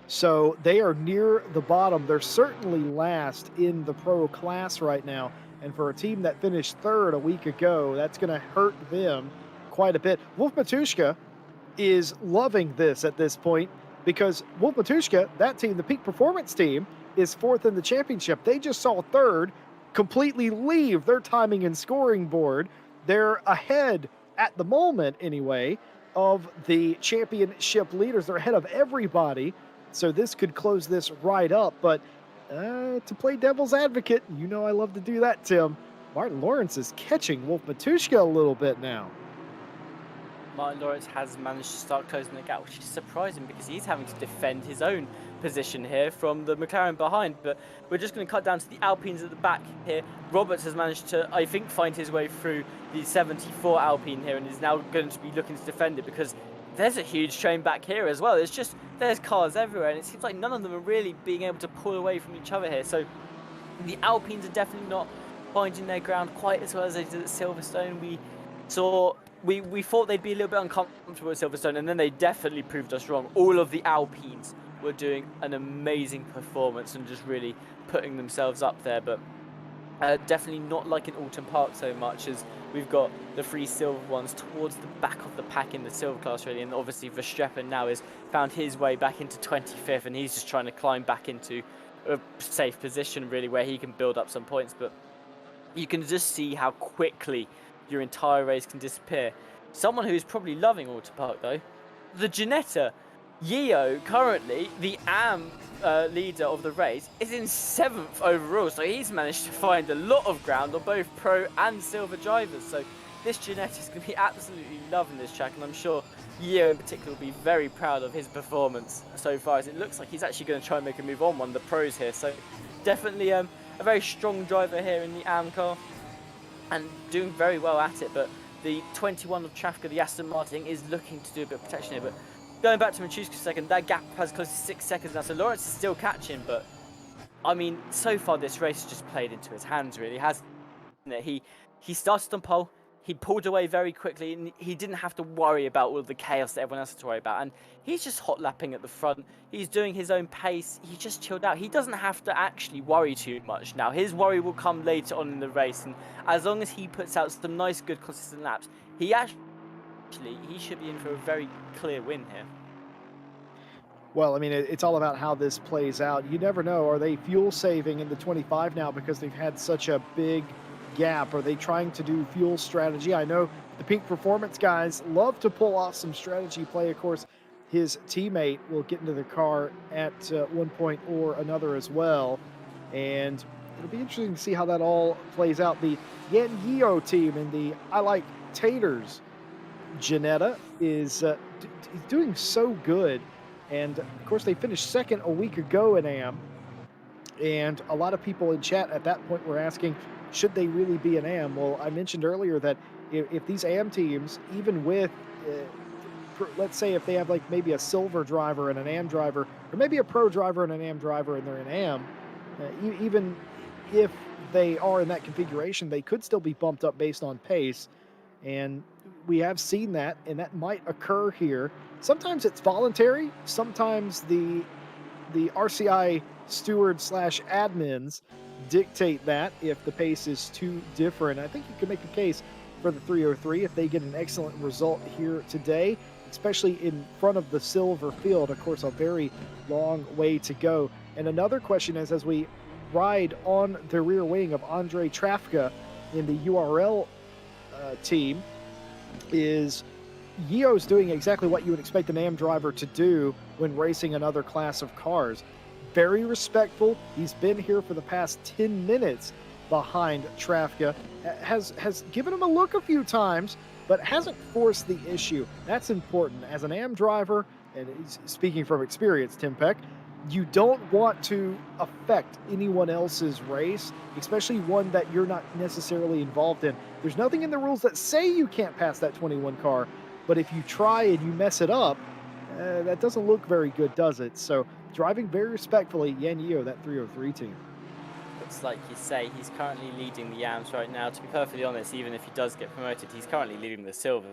So they are near the bottom. They're certainly last in the pro class right now, and for a team that finished 3rd a week ago, that's going to hurt them quite a bit. Wolf Matuszka is loving this at this point, because Wolf Matuszka, that team, the Peak Performance team, is 4th in the championship. They just saw 3rd completely leave their timing and scoring board. They're ahead at the moment, anyway, of the championship leaders. They're ahead of everybody, so this could close this right up. But to play devil's advocate, you know I love to do that, Tim. Martin Lawrence is catching Wolf Matuszka a little bit now. Martin Lawrence has managed to start closing the gap, which is surprising because he's having to defend his own position here from the McLaren behind. But we're just going to cut down to the Alpines at the back here. Roberts has managed to, I think, find his way through the 74 Alpine here, and is now going to be looking to defend it, because there's a huge train back here as well. There's cars everywhere, and it seems like none of them are really being able to pull away from each other here. So the Alpines are definitely not finding their ground quite as well as they did at Silverstone. We thought they'd be a little bit uncomfortable at Silverstone, and then they definitely proved us wrong. All of the Alpines were doing an amazing performance and just really putting themselves up there, but definitely not like in Oulton Park so much, as we've got the 3 silver ones towards the back of the pack in the silver class, really. And obviously Verstappen now has found his way back into 25th, and he's just trying to climb back into a safe position, really, where he can build up some points. But you can just see how quickly your entire race can disappear. Someone who's probably loving Oulton Park, though, the Ginetta. Yeo, currently the AM leader of the race, is in 7th overall, so he's managed to find a lot of ground on both pro and silver drivers. So this Ginetta is going to be absolutely loving this track, and I'm sure Yeo in particular will be very proud of his performance so far, as it looks like he's actually going to try and make a move on one of the pros here. So definitely a very strong driver here in the AM car, and doing very well at it. But the 21 of Traffic, the Aston Martin, is looking to do a bit of protection here. But going back to Matuszka a second, that gap has close to 6 seconds now, so Lawrence is still catching. But I mean, so far this race has just played into his hands, really, hasn't it? He started on pole, he pulled away very quickly, and he didn't have to worry about all the chaos that everyone else had to worry about. And he's just hot lapping at the front. He's doing his own pace. He just chilled out. He doesn't have to actually worry too much now. His worry will come later on in the race, and as long as he puts out some nice, good, consistent laps, he should be in for a very clear win here. Well, I mean, it's all about how this plays out. You never know. Are they fuel saving in the 25 now because they've had such a big gap? Are they trying to do fuel strategy? I know the Peak Performance guys love to pull off some strategy play. Of course, his teammate will get into the car at one point or another as well. And it'll be interesting to see how that all plays out. The Yan Yeo team in the I Like Taters Janetta is he's doing so good. And of course, they finished second a week ago in AM. And a lot of people in chat at that point were asking, should they really be an AM? Well, I mentioned earlier that if these AM teams, even with, let's say if they have like maybe a silver driver and an AM driver, or maybe a pro driver and an AM driver and they're in AM, even if they are in that configuration, they could still be bumped up based on pace. And we have seen that, and that might occur here. Sometimes it's voluntary. Sometimes the RCI steward slash admins dictate that if the pace is too different. I think you can make a case for the 303 if they get an excellent result here today, especially in front of the silver field. Of course, a very long way to go. And another question is, as we ride on the rear wing of Andre Trafka in the URL team, is Yeo's doing exactly what you would expect an AM driver to do when racing another class of cars. Very respectful. He's been here for the past 10 minutes behind Trafka. Has given him a look a few times, but hasn't forced the issue. That's important. As an AM driver, and speaking from experience, Tim Peck, you don't want to affect anyone else's race, especially one that you're not necessarily involved in. There's nothing in the rules that say you can't pass that 21 car, but if you try and you mess it up, that doesn't look very good, does it? So driving very respectfully, Yan Yeo, that 303 team. Looks like you say he's currently leading the Yams right now. To be perfectly honest, even if he does get promoted, he's currently leading the Silvers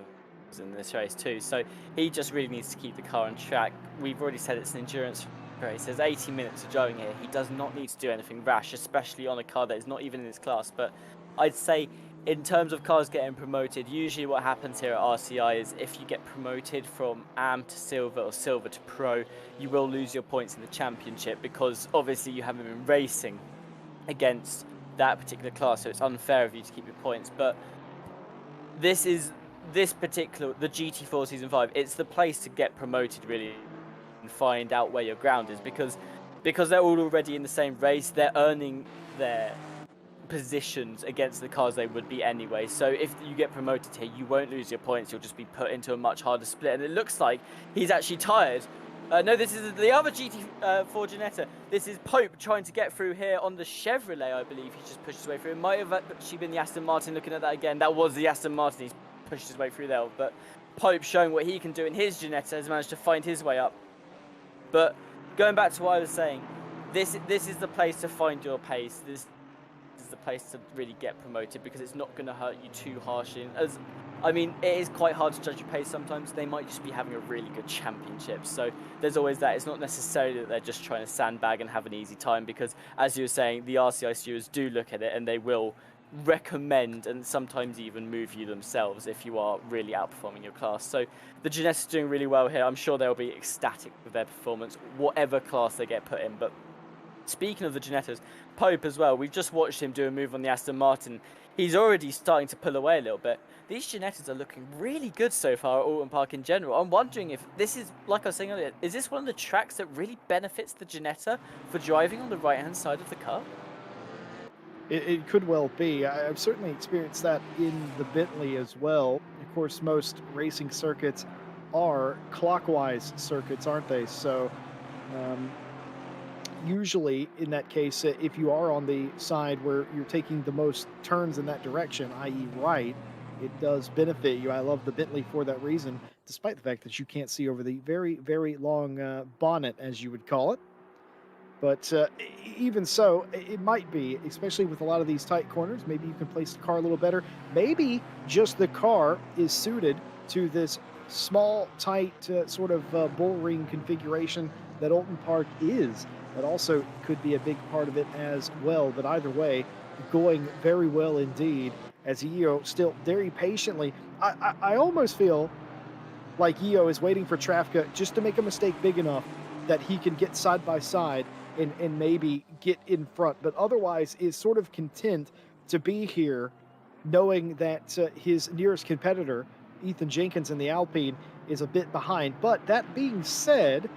in this race too. So he just really needs to keep the car on track. We've already said it's an endurance race. There's 80 minutes of driving here. He does not need to do anything rash, especially on a car that is not even in his class. But I'd say in terms of cars getting promoted, usually what happens here at RCI is if you get promoted from AM to Silver or Silver to Pro, you will lose your points in the championship because obviously you haven't been racing against that particular class, so it's unfair of you to keep your points. But this particular, the GT4 Season 5, it's the place to get promoted really and find out where your ground is, because they're all already in the same race, they're earning their positions against the cars they would be anyway. So if you get promoted here, you won't lose your points, you'll just be put into a much harder split. And it looks like he's actually tired. No, this is the other GT4 Janetta. This is Pope trying to get through here on the Chevrolet, I believe. He just pushed his way through. It might have actually been the Aston Martin. Looking at that again, that was the Aston Martin. He's pushed his way through there. But Pope showing what he can do in his Janetta, has managed to find his way up. But going back to what I was saying, this is the place to find your pace. This is the place to really get promoted because it's not going to hurt you too harshly. I mean, it is quite hard to judge your pace sometimes. They might just be having a really good championship. So there's always that. It's not necessarily that they're just trying to sandbag and have an easy time because, as you were saying, the RCI stewards do look at it and they will recommend and sometimes even move you themselves if you are really outperforming your class. So the Janettas are doing really well here. I'm sure they'll be ecstatic with their performance, whatever class they get put in. But speaking of the Janettas, Pope as well, we've just watched him do a move on the Aston Martin. He's already starting to pull away a little bit. These Janettas are looking really good so far at Oulton Park in general. I'm wondering if this is, like I was saying earlier, is this one of the tracks that really benefits the Janetta for driving on the right-hand side of the car? It could well be. I've certainly experienced that in the Bentley as well. Of course, most racing circuits are clockwise circuits, aren't they? So usually in that case, if you are on the side where you're taking the most turns in that direction, i.e. right, it does benefit you. I love the Bentley for that reason, despite the fact that you can't see over the very, very long bonnet, as you would call it. But even so, it might be, especially with a lot of these tight corners, maybe you can place the car a little better. Maybe just the car is suited to this small, tight sort of bull ring configuration that Oulton Park is. That also could be a big part of it as well. But either way, going very well indeed, as Yeo still very patiently. I almost feel like Yeo is waiting for Trafka just to make a mistake big enough that he can get side by side and maybe get in front, but otherwise is sort of content to be here knowing that his nearest competitor, Ethan Jenkins in the Alpine, is a bit behind. But that being said,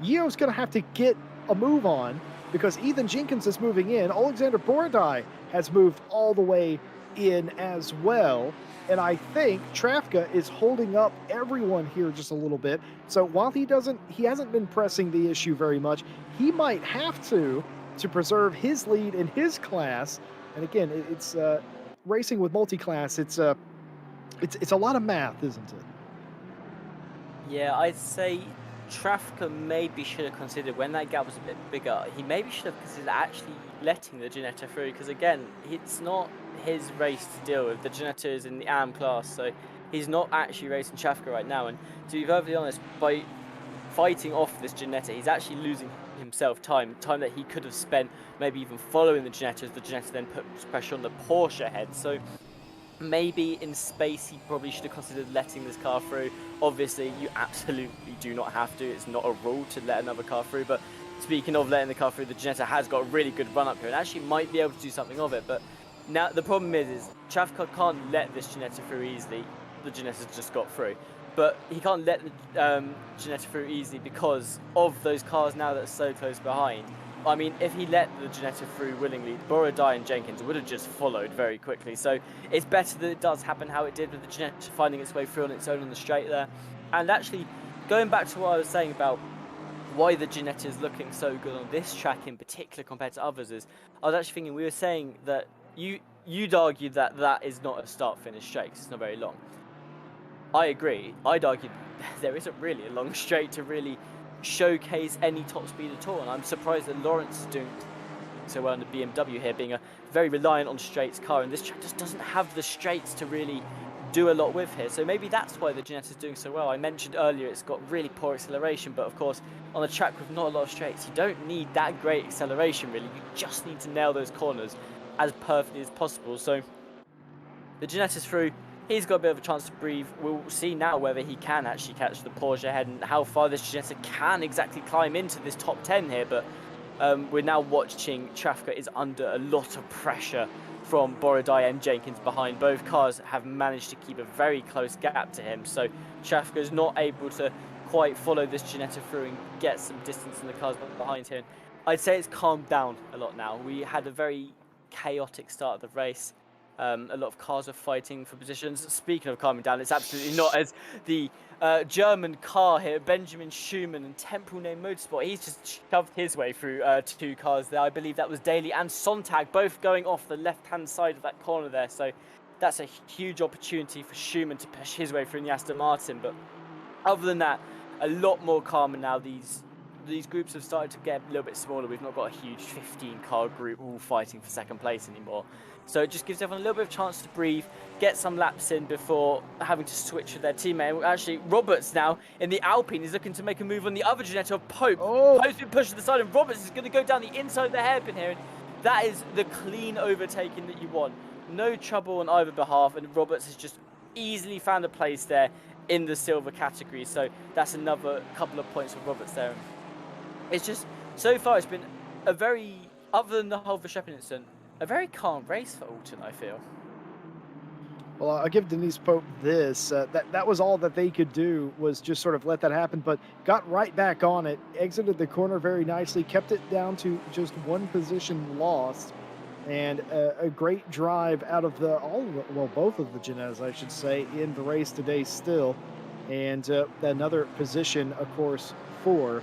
Yeo's going to have to get a move on because Ethan Jenkins is moving in. Alexander Borodai has moved all the way in as well. And I think Trafka is holding up everyone here just a little bit. So while he hasn't been pressing the issue very much, he might have to preserve his lead in his class. And again, it's racing with multi-class. It's a lot of math, isn't it? Yeah, I'd say Trafka maybe should have considered, when that gap was a bit bigger, he maybe should have considered actually letting the Ginetta through, because again, it's not his race to deal with. The Ginetta is in the AM class, so he's not actually racing Trafka right now. And to be perfectly honest, by fighting off this Ginetta, he's actually losing himself time that he could have spent maybe even following the Ginetta, as the Ginetta then puts pressure on the Porsche ahead. So maybe in space he probably should have considered letting this car through. Obviously, you absolutely do not have to. It's not a rule to let another car through. But speaking of letting the car through, the Ginetta has got a really good run up here and actually might be able to do something of it. But now the problem is Trafka can't let this Ginetta through easily. The Ginetta's just got through. But he can't let the Ginetta through easily because of those cars now that are so close behind. I mean, if he let the Ginetta through willingly, Borodai and Jenkins would have just followed very quickly. So it's better that it does happen how it did, with the Ginetta finding its way through on its own on the straight there. And actually, going back to what I was saying about why the Ginetta is looking so good on this track in particular compared to others, is I was actually thinking, we were saying that you'd argue that that is not a start-finish straight because it's not very long. I agree. I'd argue there isn't really a long straight to really showcase any top speed at all, and I'm surprised that Lawrence is doing so well in the BMW here, being a very reliant on straights car, and this track just doesn't have the straights to really do a lot with here. So maybe that's why the Ginetta is doing so well. I mentioned earlier it's got really poor acceleration, but of course on a track with not a lot of straights, you don't need that great acceleration really. You just need to nail those corners as perfectly as possible. So the Ginetta's through. He's got a bit of a chance to breathe. We'll see now whether he can actually catch the Porsche ahead and how far this Ginetta can exactly climb into this top 10 here. But we're now watching Trafka is under a lot of pressure from Borodai and Jenkins behind. Both cars have managed to keep a very close gap to him. So Trafka is not able to quite follow this Ginetta through and get some distance in the cars behind him. I'd say it's calmed down a lot now. We had a very chaotic start of the race. A lot of cars are fighting for positions. Speaking of calming down, it's absolutely not, as the German car here, Benjamin Schumann and Temporal Name Motorsport, he's just shoved his way through two cars there. I believe that was Daly and Sontag, both going off the left-hand side of that corner there. So that's a huge opportunity for Schumann to push his way through in the Aston Martin. But other than that, a lot more calmer now. These groups have started to get a little bit smaller. We've not got a huge 15-car group all fighting for second place anymore. So it just gives everyone a little bit of a chance to breathe, get some laps in before having to switch with their teammate. And actually, Roberts now in the Alpine is looking to make a move on the other Ginetta of Pope. Oh. Pope's been pushed to the side, and Roberts is going to go down the inside of the hairpin here. And that is the clean overtaking that you want. No trouble on either behalf, and Roberts has just easily found a place there in the silver category. So that's another couple of points for Roberts there. It's just, so far it's been a very, other than the whole Verstappen incident, a very calm race for Oulton, I feel. Well, I'll give Denise Pope this. That was all that they could do, was just sort of let that happen, but got right back on it, exited the corner very nicely, kept it down to just one position lost, and a great drive out of both of the Ginettas, I should say, in the race today still. And another position, of course, for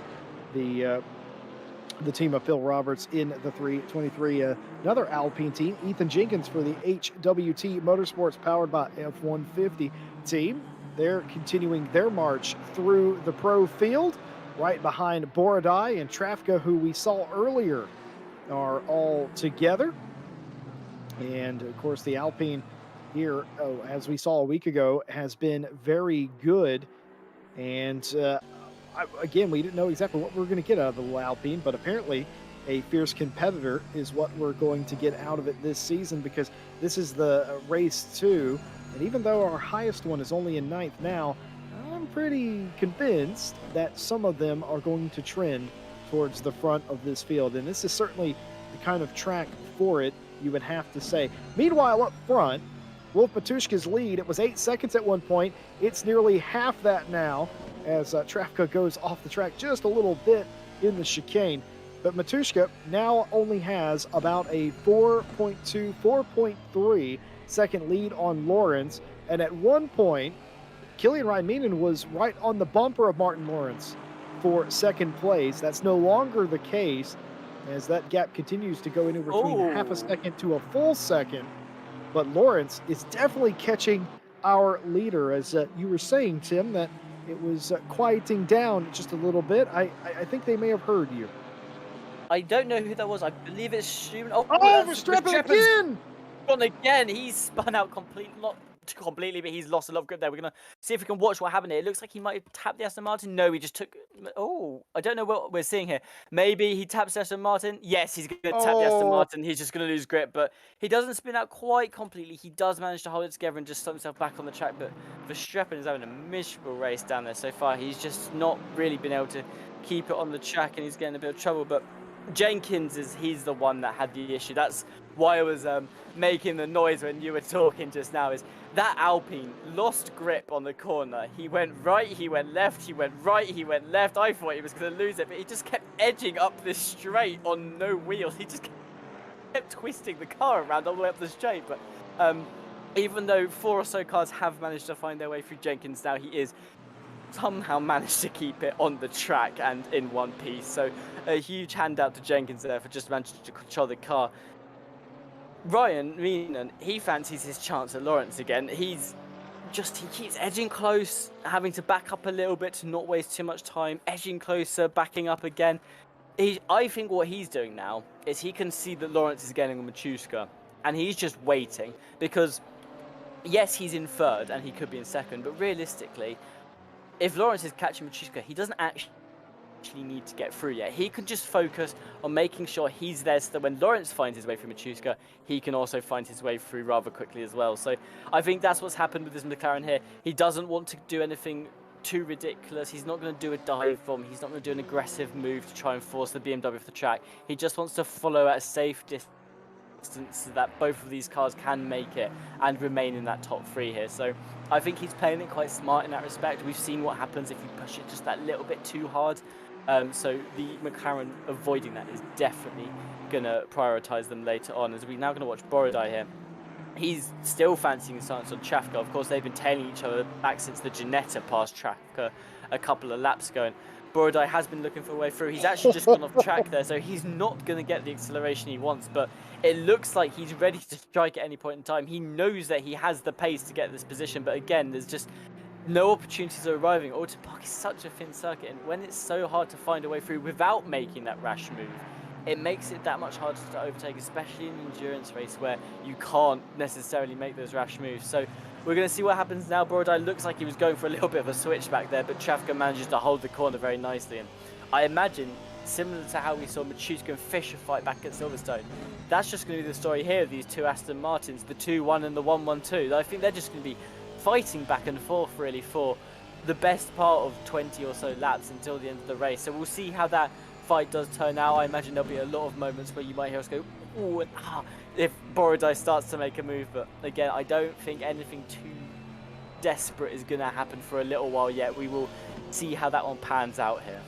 the team of Phil Roberts in the 323. Another Alpine team, Ethan Jenkins for the HWT Motorsports powered by F-150 team. They're continuing their march through the pro field, right behind Borodai and Trafka, who we saw earlier, are all together. And of course, the Alpine here, as we saw a week ago, has been very good. And again, we didn't know exactly what we were going to get out of the little Alpine, but apparently a fierce competitor is what we're going to get out of it this season, because this is the race 2. And even though our highest one is only in 9th now, I'm pretty convinced that some of them are going to trend towards the front of this field. And this is certainly the kind of track for it, you would have to say. Meanwhile, up front, Wolf Matushka's lead, it was 8 seconds at one point. It's nearly half that now, as Trafka goes off the track just a little bit in the chicane. But Matushka now only has about a 4.2, 4.3 second lead on Lawrence. And at one point, Killian Raiminen was right on the bumper of Martin Lawrence for second place. That's no longer the case as that gap continues to go anywhere between half a Oh, second to a full second. But Lawrence is definitely catching our leader. As you were saying, Tim, that it was quieting down just a little bit. I think they may have heard you. I don't know who that was. I believe it's Schumann. Oh, Oh, that's Verstappen Verstappen's again! gone again. He's spun out completely, not completely, but he's lost a lot of grip there. We're gonna see if we can watch what happened here. It looks like he might have tapped the Aston Martin. No, he just took. Oh, I don't know what we're seeing here. Maybe he taps Aston Martin. Yes, he's gonna tap the Aston Oh, Martin. He's just gonna lose grip, but he doesn't spin out quite completely. He does manage to hold it together and just stop himself back on the track. But Verstappen is having a miserable race down there so far. He's just not really been able to keep it on the track, and he's getting a bit of trouble. But Jenkins he's the one that had the issue. That's why I was making the noise when you were talking just now. Is that Alpine lost grip on the corner? He went right, he went left, he went right, he went left. I thought he was going to lose it, but he just kept edging up this straight on no wheels. He just kept twisting the car around all the way up the straight. But even though 4 or so cars have managed to find their way through Jenkins now, he is somehow managed to keep it on the track and in one piece. So a huge handout to Jenkins there for just managing to control the car. Ryan Meenan, he fancies his chance at Lawrence again. He keeps edging close, having to back up a little bit to not waste too much time, edging closer, backing up again. I think what he's doing now is he can see that Lawrence is getting a Machuska, and he's just waiting because, yes, he's in third and he could be in second, but realistically, if Lawrence is catching Machuska, he doesn't actually need to get through yet. He can just focus on making sure he's there so that when Lawrence finds his way through Machuska, he can also find his way through rather quickly as well. So I think that's what's happened with this McLaren here. He doesn't want to do anything too ridiculous. He's not going to do a dive bomb. He's not going to do an aggressive move to try and force the BMW off the track. He just wants to follow at a safe distance so that both of these cars can make it and remain in that top 3 here. So I think he's playing it quite smart in that respect. We've seen what happens if you push it just that little bit too hard. So the McLaren avoiding that is definitely going to prioritise them later on. As we're now going to watch Borodai here. He's still fancying stance on Trafka. Of course, they've been tailing each other back since the Ginetta passed Trafka a couple of laps ago. And Borodai has been looking for a way through. He's actually just gone off track there, so he's not going to get the acceleration he wants. But it looks like he's ready to strike at any point in time. He knows that he has the pace to get this position. But again, there's just no opportunities are arriving. Oulton Park is such a thin circuit, and when it's so hard to find a way through without making that rash move, it makes it that much harder to overtake, especially in an endurance race where you can't necessarily make those rash moves. So we're going to see what happens now. Borodai looks like he was going for a little bit of a switch back there, but Trafka manages to hold the corner very nicely. And I imagine, similar to how we saw Machuska and Fisher fight back at Silverstone, that's just going to be the story here of these 2 Aston Martins, the 2-1 and the 1-1-2. I think they're just going to be fighting back and forth really for the best part of 20 or so laps until the end of the race. So we'll see how that fight does turn out. I imagine there'll be a lot of moments where you might hear us go, ooh, and ah, if Borodai starts to make a move. But again, I don't think anything too desperate is going to happen for a little while yet. We will see how that one pans out here.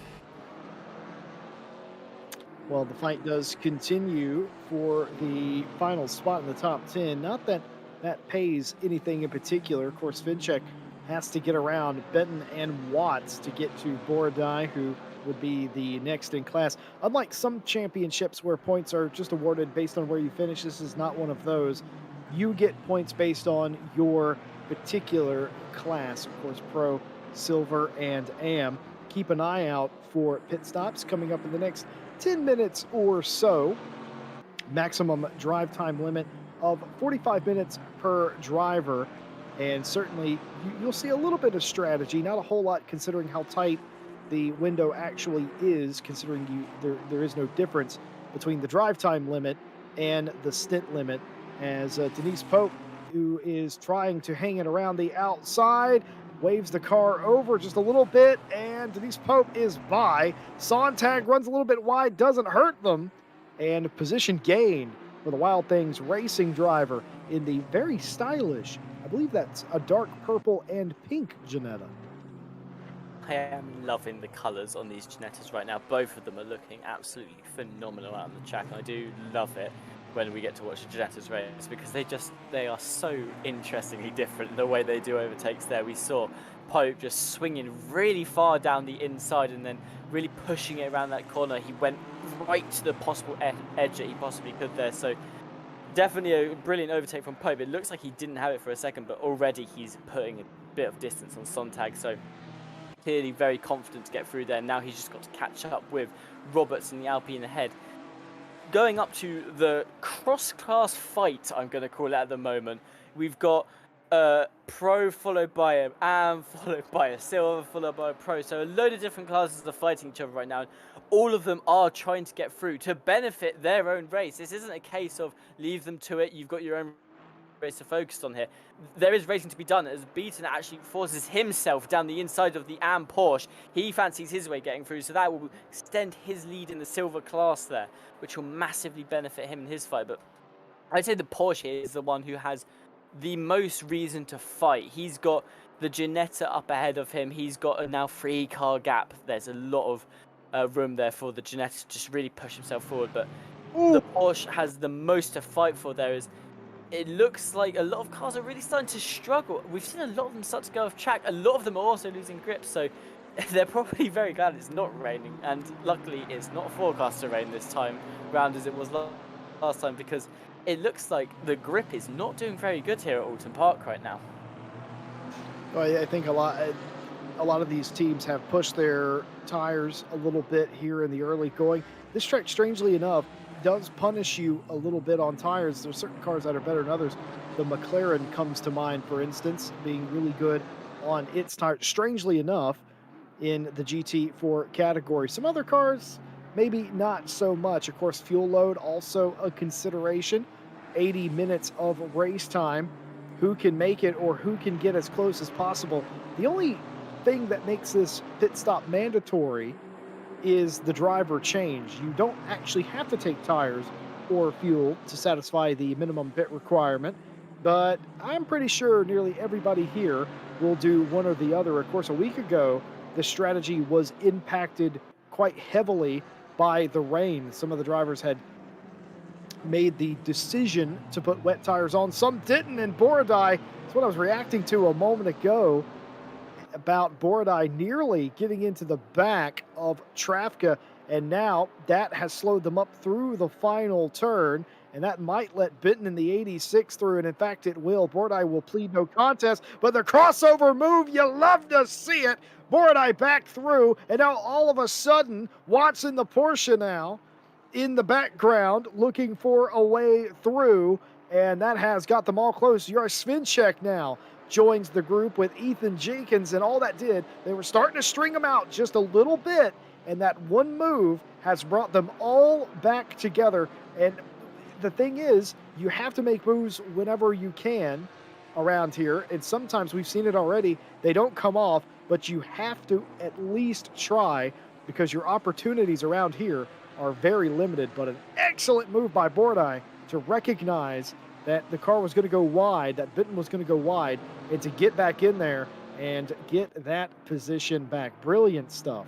Well, the fight does continue for the final spot in the top 10. Not that that pays anything in particular. Of course, Finchek has to get around Benton and Watts to get to Borodai, who would be the next in class. Unlike some championships where points are just awarded based on where you finish, this is not one of those. You get points based on your particular class, of course, Pro, Silver, and AM. Keep an eye out for pit stops coming up in the next 10 minutes or so. Maximum drive time limit of 45 minutes per driver. And certainly you'll see a little bit of strategy, not a whole lot considering how tight the window actually is, considering there is no difference between the drive time limit and the stint limit, as Denise Pope, who is trying to hang it around the outside, waves the car over just a little bit, and Denise Pope is by. Sontag runs a little bit wide, doesn't hurt them, and position gained for the Wild Things Racing driver in the very stylish, I believe that's a dark purple and pink Ginetta. I am loving the colours on these Ginettas right now. Both of them are looking absolutely phenomenal out on the track. And I do love it when we get to watch the Ginettas race because they are so interestingly different the way they do overtakes there. We saw Pope just swinging really far down the inside and then really pushing it around that corner. He went right to the possible edge that he possibly could there. So definitely a brilliant overtake from Pope. It looks like he didn't have it for a second, but already he's putting a bit of distance on Sontag. So clearly very confident to get through there. Now he's just got to catch up with Roberts and the Alpine ahead. Going up to the cross-class fight, I'm going to call it at the moment. We've got a pro followed by an AM, followed by a silver, followed by a pro. So a load of different classes are fighting each other right now. All of them are trying to get through to benefit their own race. This isn't a case of leave them to it. You've got your own race to focus on here. There is racing to be done as Beaton actually forces himself down the inside of the AM Porsche. He fancies his way getting through, so that will extend his lead in the silver class there, which will massively benefit him in his fight. But I'd say the Porsche here is the one who has the most reason to fight. He's got the Ginetta up ahead of him. He's got a now 3-car gap. There's a lot of room there for the Ginetta to just really push himself forward. But the Porsche has the most to fight for there. It looks like a lot of cars are really starting to struggle. We've seen a lot of them start to go off track. A lot of them are also losing grip, so they're probably very glad it's not raining. And luckily, it's not forecast to rain this time round as it was last time, because it looks like the grip is not doing very good here at Oulton Park right now. Well, I think a lot of these teams have pushed their tires a little bit here in the early going. This track, strangely enough, does punish you a little bit on tires. There's certain cars that are better than others. The McLaren comes to mind, for instance, being really good on its tires. Strangely enough, in the GT4 category. Some other cars, maybe not so much. Of course, fuel load also a consideration. 80 minutes of race time. Who can make it or who can get as close as possible? The only thing that makes this pit stop mandatory is the driver change. You don't actually have to take tires or fuel to satisfy the minimum pit requirement, but I'm pretty sure nearly everybody here will do one or the other. Of course, a week ago, the strategy was impacted quite heavily by the rain. Some of the drivers had made the decision to put wet tires on. Some didn't, and Borodai, that's what I was reacting to a moment ago, about Borodai nearly getting into the back of Trafka, and now that has slowed them up through the final turn, and that might let Benton in the 86 through, and in fact it will. Borodai will plead no contest, but the crossover move, you love to see it. Borodai back through, and now all of a sudden, Watson the Porsche now in the background looking for a way through, and that has got them all close. Your Svinček now joins the group with Ethan Jenkins, and all that did, they were starting to string them out just a little bit, and that one move has brought them all back together. And the thing is, you have to make moves whenever you can around here, and sometimes we've seen it already, they don't come off, but you have to at least try, because your opportunities around here are very limited. But an excellent move by Borodai to recognize that the car was going to go wide, that Benton was going to go wide, and to get back in there and get that position back. Brilliant stuff.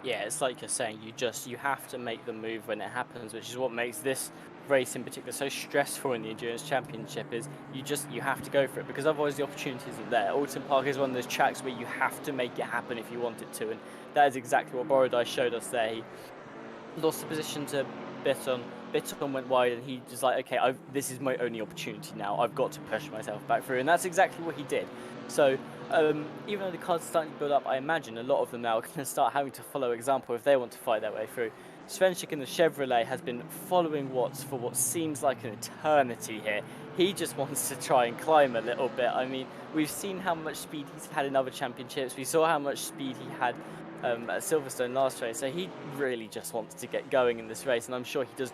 Yeah, it's like you're saying, you have to make the move when it happens, which is what makes this race in particular so stressful in the Endurance Championship. Is you have to go for it, because otherwise the opportunity isn't there. Oulton Park is one of those tracks where you have to make it happen if you want it to, and that is exactly what Borodai showed us there. He lost the position to Bitton. Bitton went wide, and he just like, okay, this is my only opportunity now. I've got to push myself back through, and that's exactly what he did. So even though the cars are starting to build up, I imagine a lot of them now are going to start having to follow example if they want to fight their way through. Svenchik in the Chevrolet has been following Watts for what seems like an eternity here. He just wants to try and climb a little bit. I mean, we've seen how much speed he's had in other championships. We saw how much speed he had at Silverstone last race. So he really just wants to get going in this race, and I'm sure he does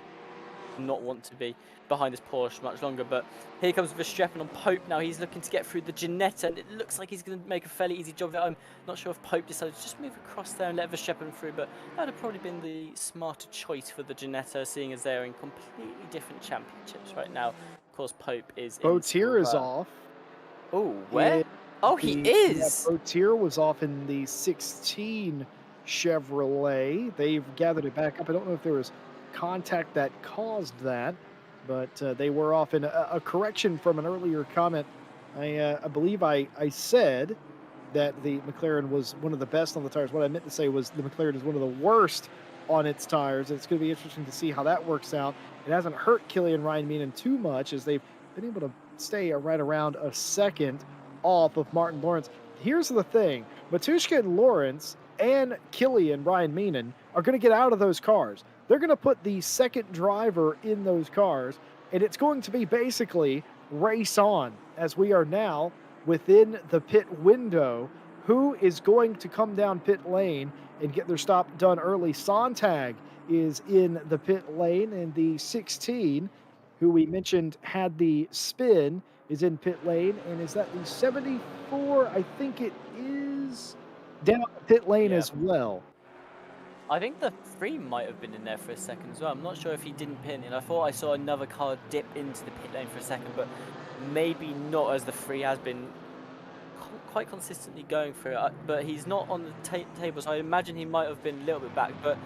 not want to be behind this Porsche much longer. But here comes Verstappen on Pope now. He's looking to get through the Ginetta, and it looks like he's going to make a fairly easy job of it. I'm not sure if Pope decided to just move across there and let Verstappen through, but that would have probably been the smarter choice for the Ginetta, seeing as they're in completely different championships right now. Of course, Pope is Boats here is off. Oh, where? Oh, he Yeah, is. Potier was off in the 16 Chevrolet. They've gathered it back up. I don't know if there was contact that caused that, but they were off in a correction from an earlier comment. I believe I said that the McLaren was one of the best on the tires. What I meant to say was the McLaren is one of the worst on its tires. It's going to be interesting to see how that works out. It hasn't hurt Killian Ryan Meenan too much as they've been able to stay right around a second off of Martin Lawrence. Here's the thing: Matushka and Lawrence and Killian Ryan Meenan are going to get out of those cars. They're going to put the second driver in those cars, and it's going to be basically race on as we are now within the pit window. Who is going to come down pit lane and get their stop done early? Sontag is in the pit lane, and the 16, who we mentioned had the spin, is in pit lane. And is that the 74? I think it is down pit lane Yeah. as well. I think the 3 might have been in there for a second as well. I'm not sure if he didn't pit in. I thought I saw another car dip into the pit lane for a second, but maybe not, as the 3 has been quite consistently going for it. But he's not on the table, so I imagine he might have been a little bit back. But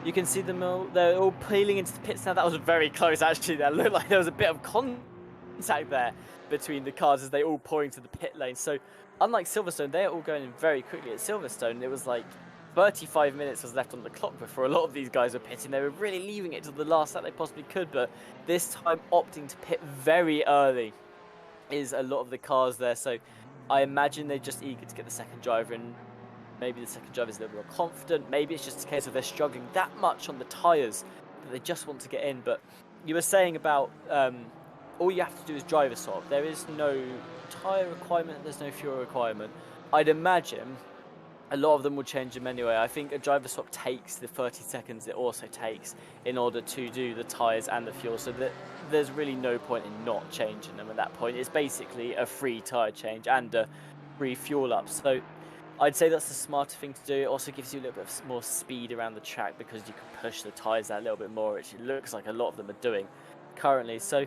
you can see them all, they're all peeling into the pits now. That was very close, actually. That looked like there was a bit of contact there between the cars as they all pour into the pit lane. So unlike Silverstone, they're all going in very quickly. At Silverstone, it was like 35 minutes was left on the clock before a lot of these guys were pitting. They were really leaving it to the last that they possibly could, but this time opting to pit very early is a lot of the cars there. So I imagine they're just eager to get the second driver in. Maybe the second driver is a little more confident. Maybe it's just a case of they're struggling that much on the tyres that they just want to get in. But you were saying about all you have to do is driver swap. There is no tyre requirement, there's no fuel requirement. I'd imagine a lot of them will change them anyway. I think a driver swap takes the 30 seconds it also takes in order to do the tyres and the fuel, so that there's really no point in not changing them at that point. It's basically a free tyre change and a free fuel up. So I'd say that's the smarter thing to do. It also gives you a little bit more speed around the track because you can push the tyres out a little bit more, which it looks like a lot of them are doing currently. So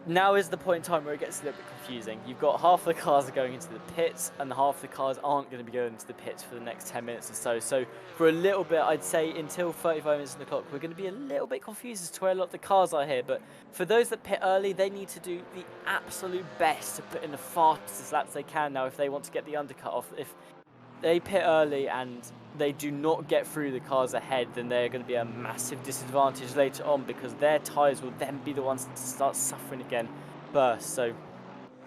now is the point in time where it gets a little bit confusing. You've got half the cars are going into the pits and half the cars aren't going to be going into the pits for the next 10 minutes or so. So for a little bit, I'd say until 35 minutes on the clock, we're going to be a little bit confused as to where a lot of the cars are here. But for those that pit early, they need to do the absolute best to put in the fastest laps they can now if they want to get the undercut off. If they pit early and they do not get through the cars ahead, then they're going to be a massive disadvantage later on because their tyres will then be the ones to start suffering again first. So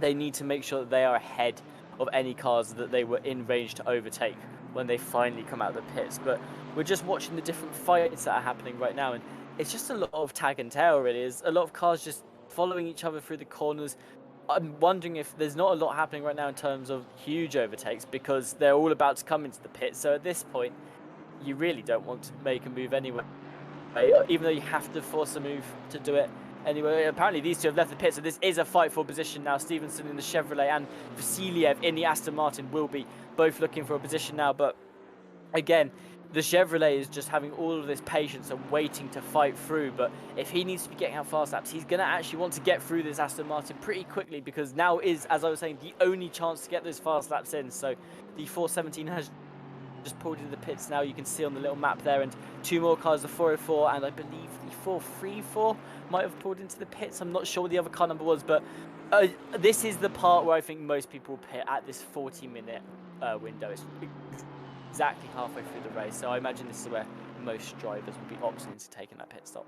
they need to make sure that they are ahead of any cars that they were in range to overtake when they finally come out of the pits. But we're just watching the different fights that are happening right now, and it's just a lot of tag and tail, really. There's a lot of cars just following each other through the corners. I'm wondering if there's not a lot happening right now in terms of huge overtakes because they're all about to come into the pit. So at this point, you really don't want to make a move anyway, even though you have to force a move to do it anyway. Apparently, these two have left the pit, so this is a fight for position now. Stevenson in the Chevrolet and Vasiliev in the Aston Martin will be both looking for a position now. But again, the Chevrolet is just having all of this patience and waiting to fight through. But if he needs to be getting out fast laps, he's going to actually want to get through this Aston Martin pretty quickly because now is, as I was saying, the only chance to get those fast laps in. So the 417 has just pulled into the pits now. You can see on the little map there, and two more cars, the 404 and I believe the 434 might have pulled into the pits. I'm not sure what the other car number was, but this is the part where I think most people pit at this 40-minute window. It's exactly halfway through the race, so I imagine this is where most drivers will be opting into taking that pit stop.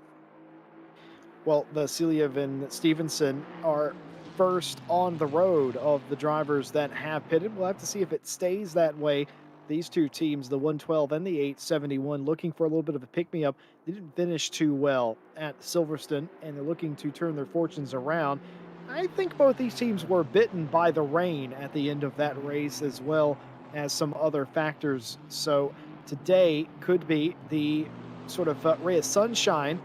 Well, Vasiliev and Stevenson are first on the road of the drivers that have pitted. We'll have to see if it stays that way. These two teams, the 112 and the 871, looking for a little bit of a pick-me-up. They didn't finish too well at Silverstone, and they're looking to turn their fortunes around. I think both these teams were bitten by the rain at the end of that race, as well as some other factors. So today could be the sort of ray of sunshine,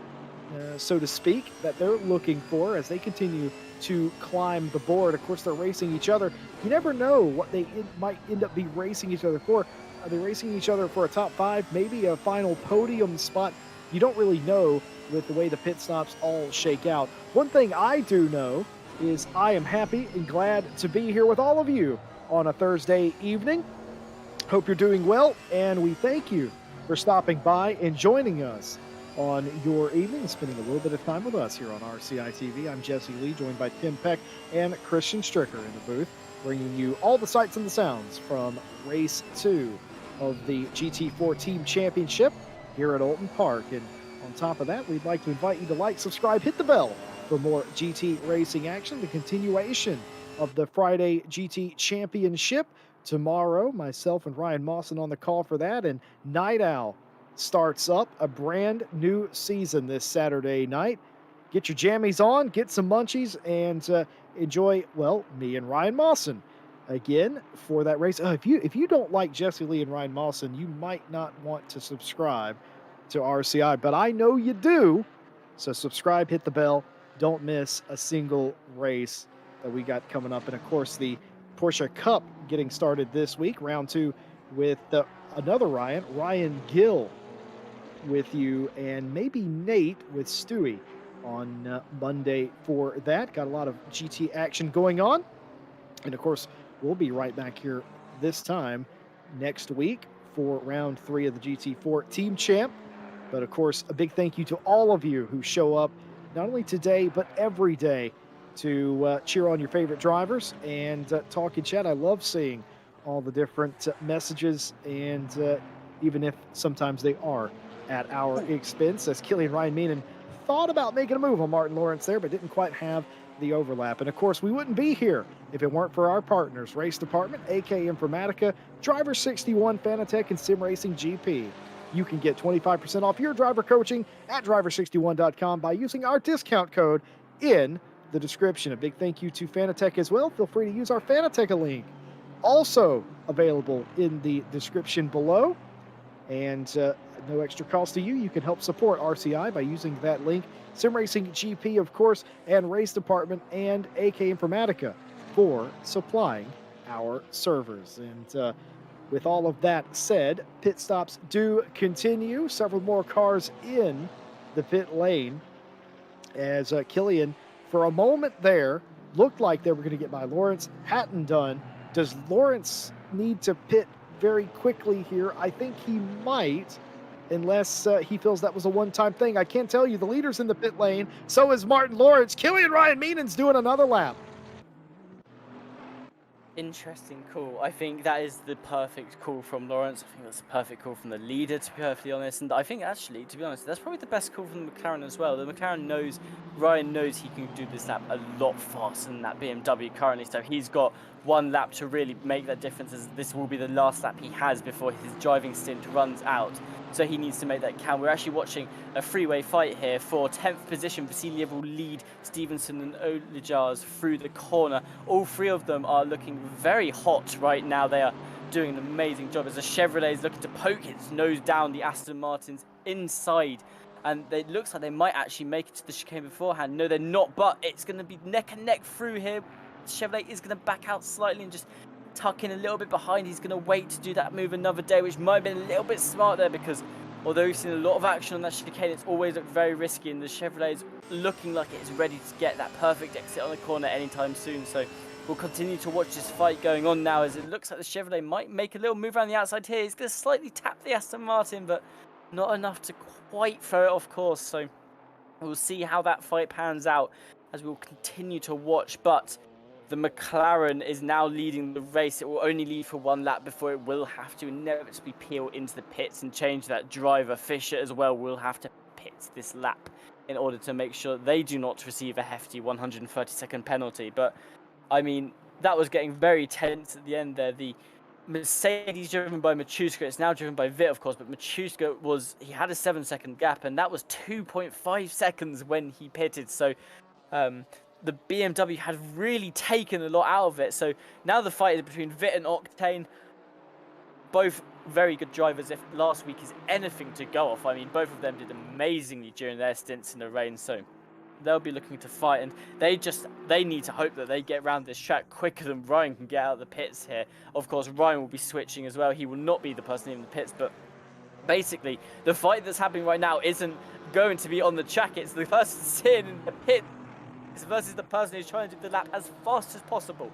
so to speak, that they're looking for as they continue to climb the board. Of course, they're racing each other. You never know what they might end up be racing each other for. Are they racing each other for a top 5, maybe a final podium spot? You don't really know with the way the pit stops all shake out. One thing I do know is I am happy and glad to be here with all of you on a Thursday evening. Hope you're doing well, and we thank you for stopping by and joining us on your evening, spending a little bit of time with us here on RCI TV. I'm Jesse Lee, joined by Tim Peck and Christian Stricker in the booth, bringing you all the sights and the sounds from Race 2 of the GT4 Team Championship here at Oulton Park. And on top of that, we'd like to invite you to like, subscribe, hit the bell for more GT racing action, the continuation of the Friday GT Championship. Tomorrow, myself and Ryan Mawson on the call for that, and Night Owl starts up a brand new season this Saturday night. Get your jammies on, get some munchies, and enjoy, well, me and Ryan Mawson again for that race. If you don't like Jesse Lee and Ryan Mawson, you might not want to subscribe to RCI, but I know you do. So subscribe, hit the bell, don't miss a single race that we got coming up. And of course, the Porsche Cup getting started this week, round 2 with another Ryan Gill with you, and maybe Nate with Stewie on Monday for that. Got a lot of GT action going on. And of course, we'll be right back here this time next week for round 3 of the GT4 Team Champ. But of course, a big thank you to all of you who show up, not only today, but every day, to cheer on your favorite drivers and talk and chat. I love seeing all the different messages, and even if sometimes they are at our expense, as Killian Ryan Meenan thought about making a move on Martin Lawrence there, but didn't quite have the overlap. And of course, we wouldn't be here if it weren't for our partners, Race Department, AK Informatica, Driver 61, Fanatec, and Sim Racing GP. You can get 25% off your driver coaching at driver61.com by using our discount code in the description. A big thank you to Fanatec as well. Feel free to use our Fanatec link, also available in the description below. And no extra cost to you. You can help support RCI by using that link. Sim Racing GP, of course, and Race Department and AK Informatica for supplying our servers. And with all of that said, pit stops do continue. Several more cars in the pit lane as Killian, for a moment there, looked like they were going to get by Lawrence. Hadn't done. Does Lawrence need to pit very quickly here? I think he might, unless he feels that was a one-time thing. I can't tell you. The leader's in the pit lane. So is Martin Lawrence. Killian Ryan Meenan's doing another lap. Interesting call. I think that is the perfect call from Lawrence. I think that's the perfect call from the leader, to be perfectly honest. And I think actually, to be honest, that's probably the best call from the McLaren as well. The McLaren knows, Ryan knows he can do this lap a lot faster than that BMW currently. So he's got one lap to really make that difference, as this will be the last lap he has before his driving stint runs out. So he needs to make that count. We're actually watching a freeway fight here for 10th position. Vasiliev will lead Stevenson and Olijars through the corner. All three of them are looking very hot right now. They are doing an amazing job as the Chevrolet is looking to poke its nose down the Aston Martins inside. And it looks like they might actually make it to the chicane beforehand. No, they're not, but it's going to be neck and neck through here. Chevrolet is going to back out slightly and just tuck in a little bit behind. He's going to wait to do that move another day, which might have been a little bit smart there, because although we've seen a lot of action on that chicane, it's always looked very risky, and the Chevrolet is looking like it's ready to get that perfect exit on the corner anytime soon. So we'll continue to watch this fight going on now, as it looks like the Chevrolet might make a little move around the outside here. He's going to slightly tap the Aston Martin, but not enough to quite throw it off course. So we'll see how that fight pans out as we'll continue to watch. But the McLaren is now leading the race. It will only lead for one lap before it will have to inevitably peel into the pits and change that driver. Fisher as well will have to pit this lap in order to make sure they do not receive a hefty 130-second penalty. But, I mean, that was getting very tense at the end there. The Mercedes driven by Machuska, it's now driven by Vitt, of course, but Machuska he had a 7-second gap, and that was 2.5 seconds when he pitted. So, the BMW had really taken a lot out of it. So now the fight is between Vitt and Octane. Both very good drivers. If last week is anything to go off, I mean, both of them did amazingly during their stints in the rain. So they'll be looking to fight, and they need to hope that they get around this track quicker than Ryan can get out of the pits here. Of course, Ryan will be switching as well. He will not be the person in the pits, but basically the fight that's happening right now isn't going to be on the track. It's the person sitting in the pit versus the person who's trying to do the lap as fast as possible.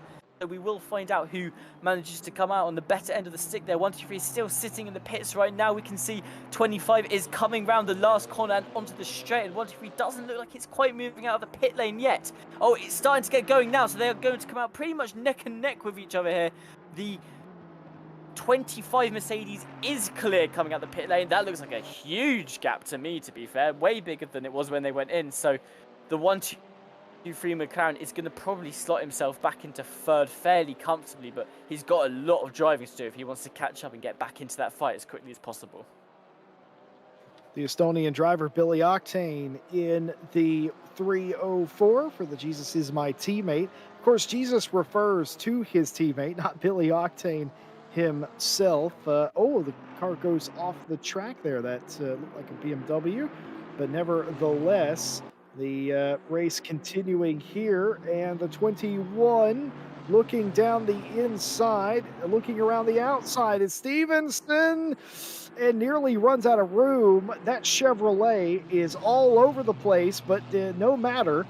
we will find out who manages to come out on the better end of the stick there. 123 is still sitting in the pits right now. We can see 25 is coming round the last corner and onto the straight, and 123 doesn't look like it's quite moving out of the pit lane yet. Oh, it's starting to get going now, so they are going to come out pretty much neck and neck with each other here. The 25 Mercedes is clear coming out the pit lane. That looks like a huge gap to me, to be fair. Way bigger than it was when they went in. So the 123 McLaren is going to probably slot himself back into third fairly comfortably, but he's got a lot of driving to do if he wants to catch up and get back into that fight as quickly as possible. The Estonian driver Billy Octane in the 304 for the Jesus is my teammate. Of course, Jesus refers to his teammate, not Billy Octane himself. Oh, the car goes off the track there. That looked like a BMW, but nevertheless, the race continuing here, and the 21 looking down the inside, looking around the outside is Stevenson, and nearly runs out of room. That Chevrolet is all over the place, but no matter,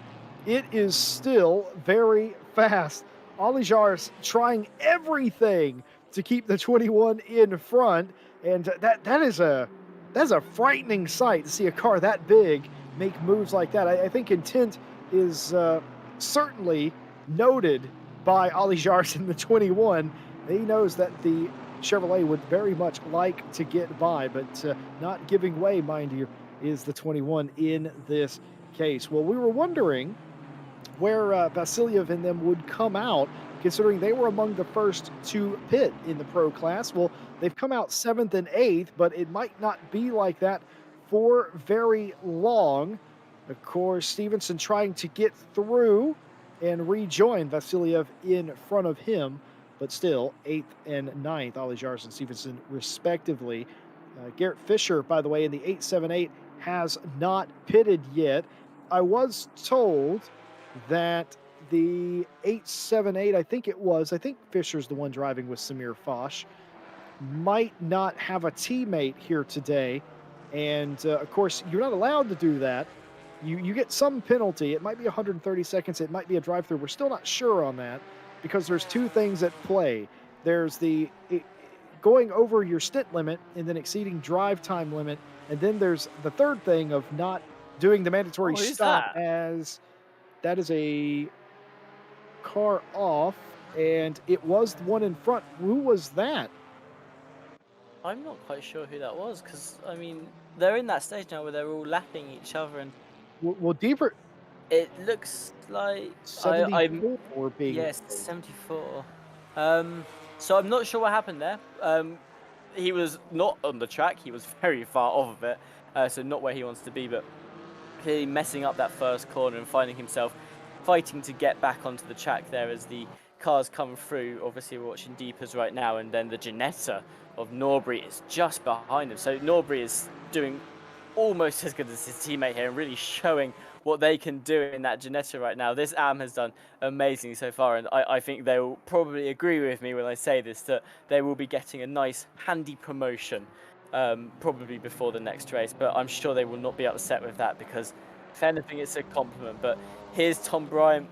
it is still very fast. Olijar's trying everything to keep the 21 in front, and that's a frightening sight to see a car that big make moves like that. I think intent is certainly noted by Olijar's in the 21. He knows that the Chevrolet would very much like to get by, but not giving way, mind you, is the 21 in this case. Well, we were wondering where Vasilyev and them would come out, considering they were among the first to pit in the pro class. Well, they've come out 7th and 8th, but it might not be like that for very long. Of course, Stevenson trying to get through and rejoin Vasilyev in front of him, but still 8th and 9th, Olijar and Stevenson respectively. Garrett Fisher, by the way, in the 878 has not pitted yet. I was told that the 878, I think Fisher's the one driving with Samir Foch, might not have a teammate here today. And of course, you're not allowed to do that. You get some penalty. It might be 130 seconds. It might be a drive-through. We're still not sure on that because there's two things at play. There's going over your stint limit and then exceeding drive time limit. And then there's the third thing of not doing the mandatory stop, as that is a car off, and it was the one in front. Who was that? I'm not quite sure who that was, because, I mean, they're in that stage now where they're all lapping each other, and Well, deeper. it looks like 74 being. Yes, 74. So I'm not sure what happened there. He was not on the track. He was very far off of it, so not where he wants to be, but clearly messing up that first corner and finding himself fighting to get back onto the track there as the cars come through. Obviously, we're watching Deepers right now, and then the Ginetta of Norbury is just behind him. So Norbury is doing almost as good as his teammate here and really showing what they can do in that Ginetta right now. This AM has done amazing so far, and I think they will probably agree with me when I say this, that they will be getting a nice handy promotion probably before the next race, but I'm sure they will not be upset with that, because if anything, it's a compliment. But here's Tom Bryan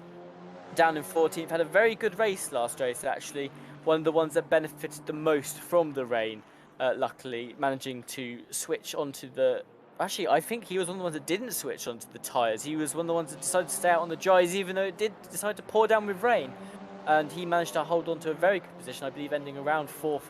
down in 14th, had a very good race last race actually, one of the ones that benefited the most from the rain, luckily managing to switch onto the, actually I think he was one of the ones that didn't switch onto the tyres. He was one of the ones that decided to stay out on the dries even though it did decide to pour down with rain, and he managed to hold on to a very good position, I believe ending around 4th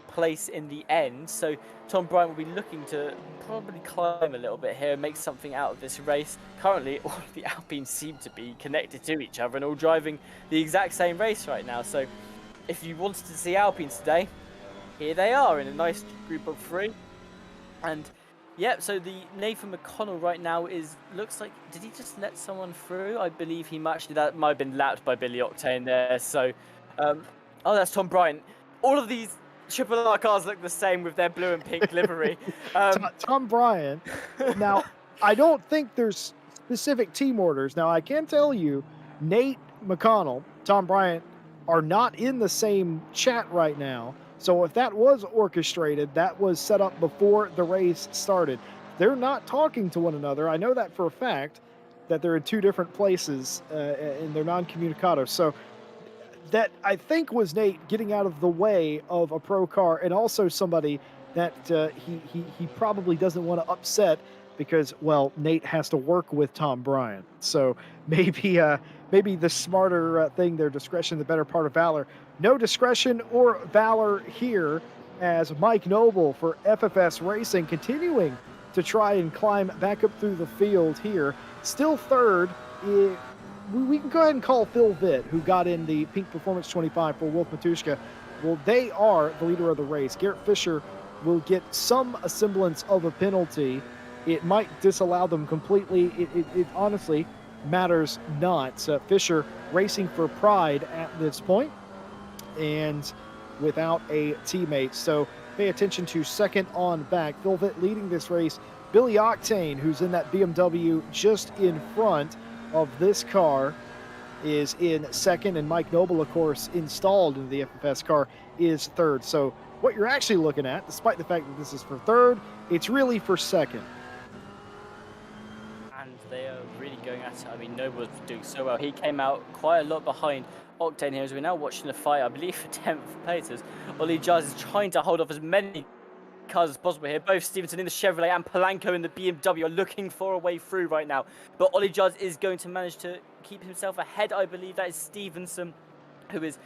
place in the end. So Tom Bryan will be looking to probably climb a little bit here and make something out of this race. Currently all of the Alpines seem to be connected to each other and all driving the exact same race right now. So if you wanted to see Alpines today, here they are in a nice group of 3. And yep, so the Nathan McConnell right now looks like, did he just let someone through? I believe he might, actually, that might have been lapped by Billy Octane there. So oh, that's Tom Bryan. All of these Triple R cars look the same with their blue and pink livery. Tom Bryan. Now, I don't think there's specific team orders. Now, I can tell you, Nate McConnell, Tom Bryan, are not in the same chat right now. So if that was orchestrated, that was set up before the race started. They're not talking to one another. I know that for a fact, that they're in two different places and they're non-communicative. So that I think was Nate getting out of the way of a pro car, and also somebody that he probably doesn't want to upset because, well, Nate has to work with Tom Bryan. So maybe maybe the smarter thing, their discretion, the better part of valor. No discretion or valor here, as Mike Noble for FFS Racing continuing to try and climb back up through the field here. Still third. We can go ahead and call Phil Vitt, who got in the Pink Performance 25 for Wolf Matuszka. Well, they are the leader of the race. Garrett Fisher will get some semblance of a penalty. It might disallow them completely. It honestly matters not. Fisher racing for pride at this point and without a teammate. So pay attention to second on back. Phil Vitt leading this race. Billy Octane, who's in that BMW just in front of this car, is in second, and Mike Noble, of course, installed in the FFS car, is third. So what you're actually looking at, despite the fact that this is for third, it's really for second. And they are really going at it. I mean, Noble was doing so well. He came out quite a lot behind Octane here, as we're now watching the fight, I believe, for 10th place, as Ollie Jazz is trying to hold off as many cars as possible here. Both Stevenson in the Chevrolet and Polanco in the BMW are looking for a way through right now. But Ollie Jazz is going to manage to keep himself ahead. I believe that is Stevenson, who is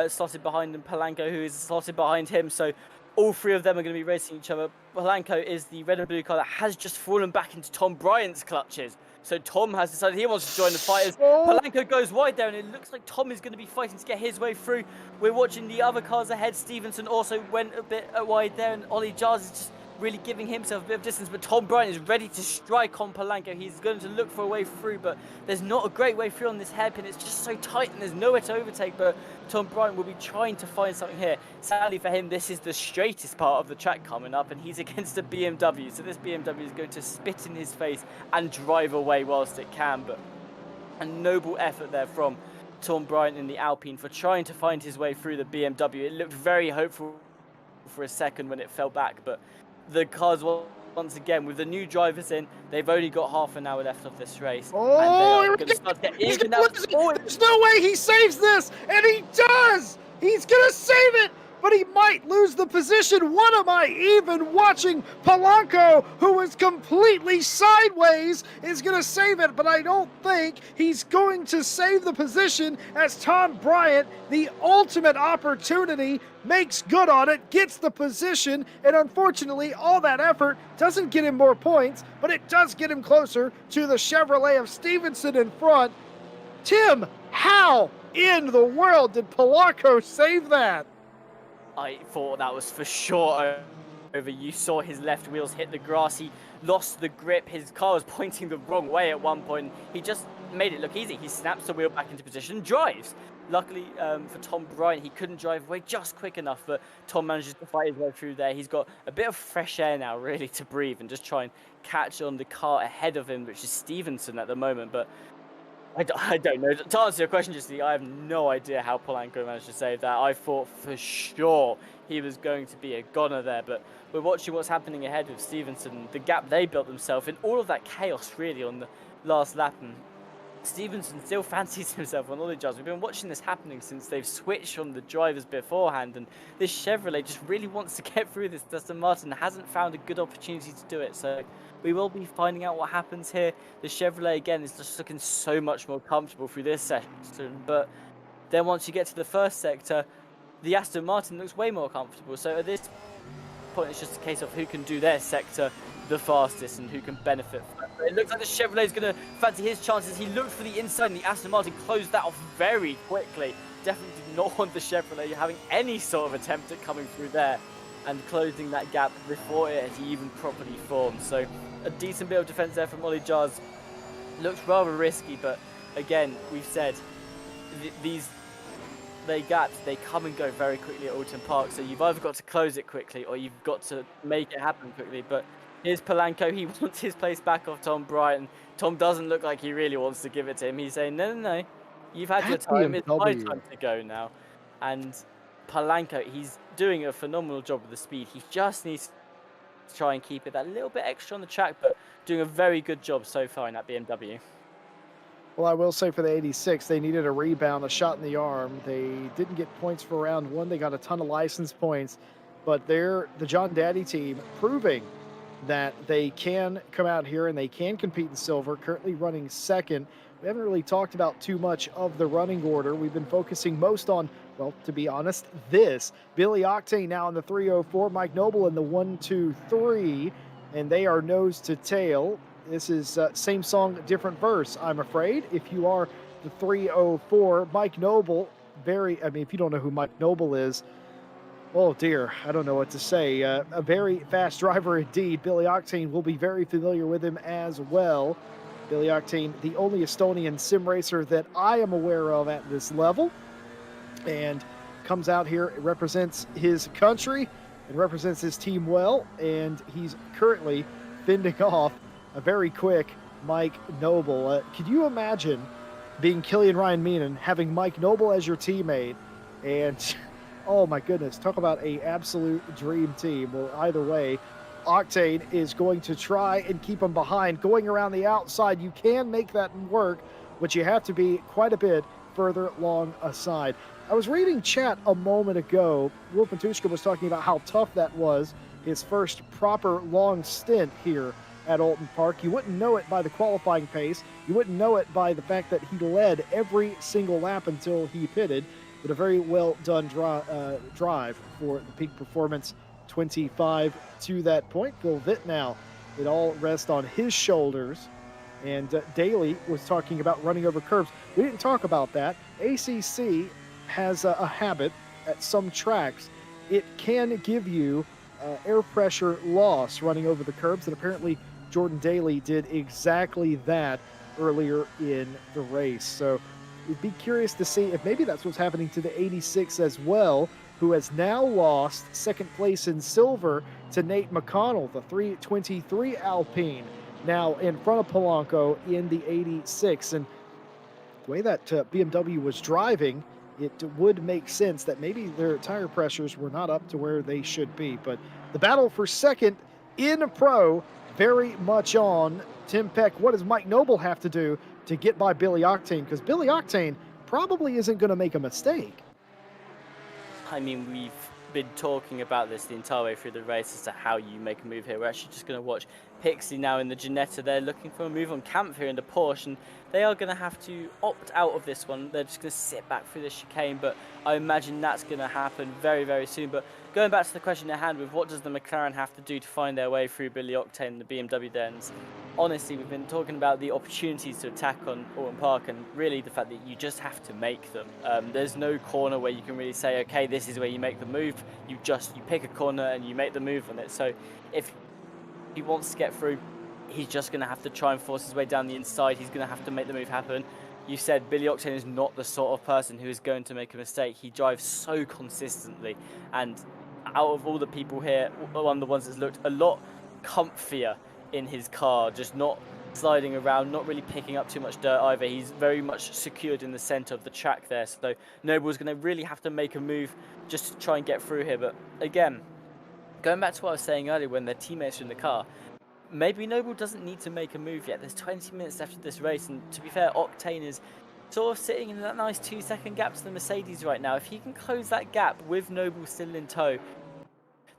slotted behind him, Polanco, who is slotted behind him. So all three of them are going to be racing each other. Polanco is the red and blue car that has just fallen back into Tom Bryant's clutches. So Tom has decided he wants to join the fighters. Polanco goes wide there, and it looks like Tom is going to be fighting to get his way through. We're watching the other cars ahead. Stevenson also went a bit wide there, and Ollie Jars is just really giving himself a bit of distance. But Tom Bryan is ready to strike on Polanco. He's going to look for a way through, but there's not a great way through on this hairpin. It's just so tight, and there's nowhere to overtake. But Tom Bryan will be trying to find something here. Sadly for him, this is the straightest part of the track coming up, and he's against a BMW. So this BMW is going to spit in his face and drive away whilst it can. But a noble effort there from Tom Bryan in the Alpine for trying to find his way through the BMW. It looked very hopeful for a second when it fell back, but the cars, once again, with the new drivers in, they've only got half an hour left of this race. Oh, and they are going to start to get even now. There's no way he saves this, and he does! He's going to save it, but he might lose the position. What am I even watching? Polanco, who is completely sideways, is going to save it, but I don't think he's going to save the position as Tom Bryant, the ultimate opportunity, makes good on it, gets the position, and unfortunately, all that effort doesn't get him more points, but it does get him closer to the Chevrolet of Stevenson in front. Tim, how in the world did Polanco save that? I thought that was for sure over. You saw his left wheels hit the grass. He lost the grip. His car was pointing the wrong way at one point. He just made it look easy. He snaps the wheel back into position, drives. Luckily for Tom Bryan, he couldn't drive away just quick enough, but Tom manages to fight his way through there. He's got a bit of fresh air now, really, to breathe and just try and catch on the car ahead of him, which is Stevenson at the moment. But I don't know. To answer your question, Justine, I have no idea how Polanco managed to save that. I thought for sure he was going to be a goner there, but we're watching what's happening ahead with Stevenson, the gap they built themselves in, all of that chaos really on the last lap, and Stevenson still fancies himself on all the jobs. We've been watching this happening since they've switched from the drivers beforehand, and this Chevrolet just really wants to get through this. Aston Martin hasn't found a good opportunity to do it, so we will be finding out what happens here. The Chevrolet, again, is just looking so much more comfortable through this section, but then once you get to the first sector, the Aston Martin looks way more comfortable. So at this point, it's just a case of who can do their sector the fastest and who can benefit from it. It looks like the Chevrolet is going to fancy his chances. He looked for the inside, and the Aston Martin closed that off very quickly. Definitely did not want the Chevrolet having any sort of attempt at coming through there and closing that gap before it had even properly formed. So a decent bit of defense there from Ollie Jars. Looks rather risky, but again, we've said they gaps, they come and go very quickly at Oulton Park, so you've either got to close it quickly or you've got to make it happen quickly. But here's Polanco. He wants his place back off Tom Bryan. Tom doesn't look like he really wants to give it to him. He's saying, no, you've had your time. It's my time to go now. And Polanco, he's doing a phenomenal job with the speed. He just needs to try and keep it that little bit extra on the track, but doing a very good job so far in that BMW. Well, I will say for the 86, they needed a rebound, a shot in the arm. They didn't get points for round one. They got a ton of license points, but they're the John Daddy team proving that they can come out here and they can compete in silver, currently running second. We haven't really talked about too much of the running order. We've been focusing most on, well, to be honest, this. Billy Octane now in the 304, Mike Noble in the 123, and they are nose to tail. This is same song, different verse, I'm afraid. If you are the 304, Mike Noble, I mean, if you don't know who Mike Noble is, oh dear, I don't know what to say. A very fast driver indeed. Billy Octane will be very familiar with him as well. Billy Octane, the only Estonian sim racer that I am aware of at this level, and comes out here, represents his country and represents his team well, and he's currently fending off a very quick Mike Noble. Could you imagine being Killian Ryan Meenan, having Mike Noble as your teammate, and oh my goodness, talk about a absolute dream team. Well, either way, Octane is going to try and keep him behind. Going around the outside, you can make that work, but you have to be quite a bit further along aside. I was reading chat a moment ago. Will Pentushka was talking about how tough that was, his first proper long stint here at Oulton Park. You wouldn't know it by the qualifying pace. You wouldn't know it by the fact that he led every single lap until he pitted, but a very well done drive for the peak performance 25 to that point. Phil Vitt now, it all rests on his shoulders. And Daly was talking about running over curbs. We didn't talk about that. ACC has a habit at some tracks. It can give you air pressure loss running over the curbs, and apparently Jordan Daly did exactly that earlier in the race. So we'd be curious to see if maybe that's what's happening to the 86 as well, who has now lost second place in silver to Nate McConnell, the 323 Alpine, now in front of Polanco in the 86. And the way that BMW was driving, it would make sense that maybe their tire pressures were not up to where they should be. But the battle for second in a pro, very much on. Tim Peck, what does Mike Noble have to do to get by Billy Octane? Because Billy Octane probably isn't going to make a mistake. I mean, we've been talking about this the entire way through the race as to how you make a move here. We're actually just going to watch Pixie now in the Ginetta. They're looking for a move on Camp here in the Porsche, and they are going to have to opt out of this one. They're just going to sit back through the chicane, but I imagine that's going to happen very, very soon. But going back to the question at hand, with what does the McLaren have to do to find their way through Billy Octane and the BMW Dens? Honestly, we've been talking about the opportunities to attack on Oulton Park, and really the fact that you just have to make them. There's no corner where you can really say, okay, this is where you make the move. You pick a corner and you make the move on it. So if he wants to get through, he's just going to have to try and force his way down the inside. He's going to have to make the move happen. You said Billy Octane is not the sort of person who is going to make a mistake. He drives so consistently, and out of all the people here, one of the ones that's looked a lot comfier in his car, just not sliding around, not really picking up too much dirt either. He's very much secured in the center of the track there, so Noble's going to really have to make a move just to try and get through here. But again, going back to what I was saying earlier when their teammates are in the car, maybe Noble doesn't need to make a move yet. There's 20 minutes left of this race, and to be fair, Octane is sort of sitting in that nice 2-second gap to the Mercedes right now. If he can close that gap with Noble still in tow,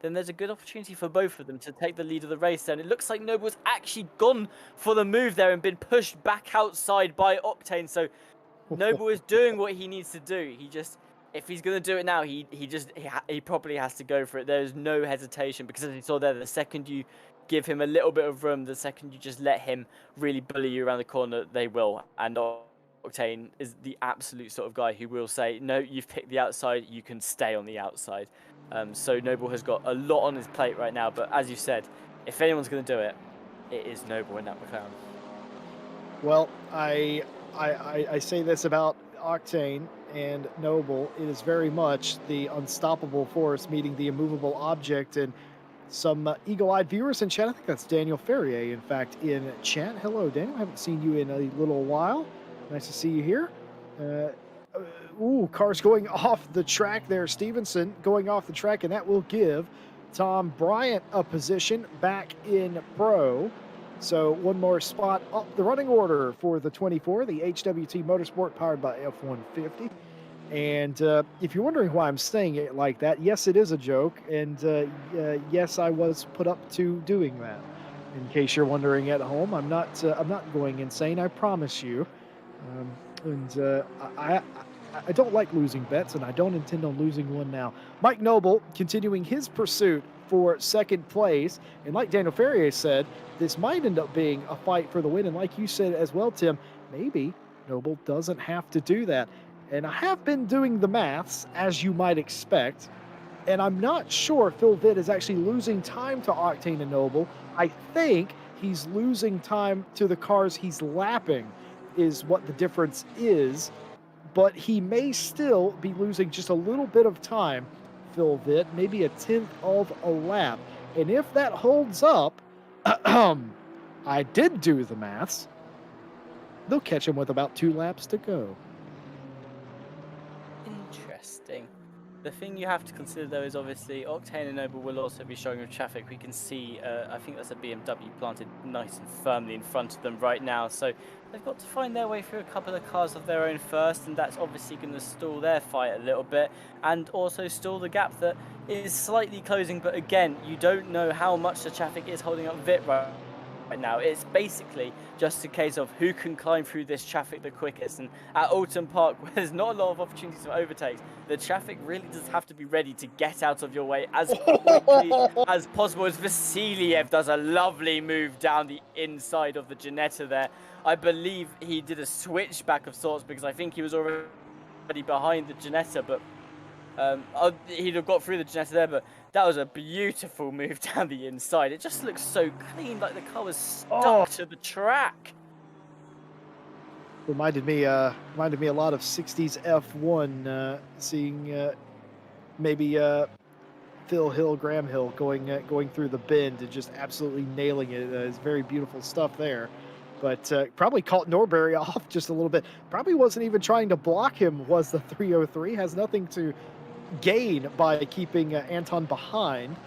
then there's a good opportunity for both of them to take the lead of the race. And it looks like Noble's actually gone for the move there and been pushed back outside by Octane. So Noble is doing what he needs to do. He just, if he's going to do it now, he probably has to go for it. There's no hesitation, because as you saw there, the second you give him a little bit of room, the second you just let him really bully you around the corner, they will. And Octane is the absolute sort of guy who will say, no, you've picked the outside, you can stay on the outside. So Noble has got a lot on his plate right now, but as you said, if anyone's going to do it, it is Noble in that McLaren. Well, I say this about Octane and Noble. It is very much the unstoppable force meeting the immovable object. And some eagle-eyed viewers in chat, I think that's Daniel Ferrier, in fact, in chat. Hello, Daniel. I haven't seen you in a little while. Nice to see you here. Cars going off the track there. Stevenson going off the track, and that will give Tom Bryant a position back in pro. So one more spot up the running order for the 24, the HWT Motorsport powered by F-150. And if you're wondering why I'm saying it like that, yes, it is a joke, and yes, I was put up to doing that. In case you're wondering at home, I'm not going insane. I promise you. And I don't like losing bets, and I don't intend on losing one now. Mike Noble continuing his pursuit for second place, and like Daniel Ferrier said, this might end up being a fight for the win. And like you said as well, Tim, maybe Noble doesn't have to do that. And I have been doing the maths, as you might expect, and I'm not sure Phil Vitt is actually losing time to Octane and Noble. I think he's losing time to the cars he's lapping, is what the difference is. But he may still be losing just a little bit of time, Phil Vitt, maybe a tenth of a lap. And if that holds up, I did do the maths. They'll catch him with about 2 laps to go. Interesting. The thing you have to consider though is obviously Octane and Noble will also be showing with traffic. We can see, I think that's a BMW planted nice and firmly in front of them right now. So they've got to find their way through a couple of cars of their own first, and that's obviously going to stall their fight a little bit and also stall the gap that is slightly closing. But again, you don't know how much the traffic is holding up Vitt right now. It's basically just a case of who can climb through this traffic the quickest. And at Oulton Park, where there's not a lot of opportunities for overtakes, the traffic really does have to be ready to get out of your way as quickly as possible. As Vasiliev does a lovely move down the inside of the Ginetta there. I believe he did a switchback of sorts, because I think he was already behind the Ginetta, but he'd have got through the Ginetta there, but that was a beautiful move down the inside. It just looks so clean, like the car was stuck to the track. Reminded me a lot of 60s F1, seeing maybe Phil Hill, Graham Hill going through the bend and just absolutely nailing it. It's very beautiful stuff there. But probably caught Norbury off just a little bit. Probably wasn't even trying to block him, was the 303. Has nothing to gain by keeping Anton behind.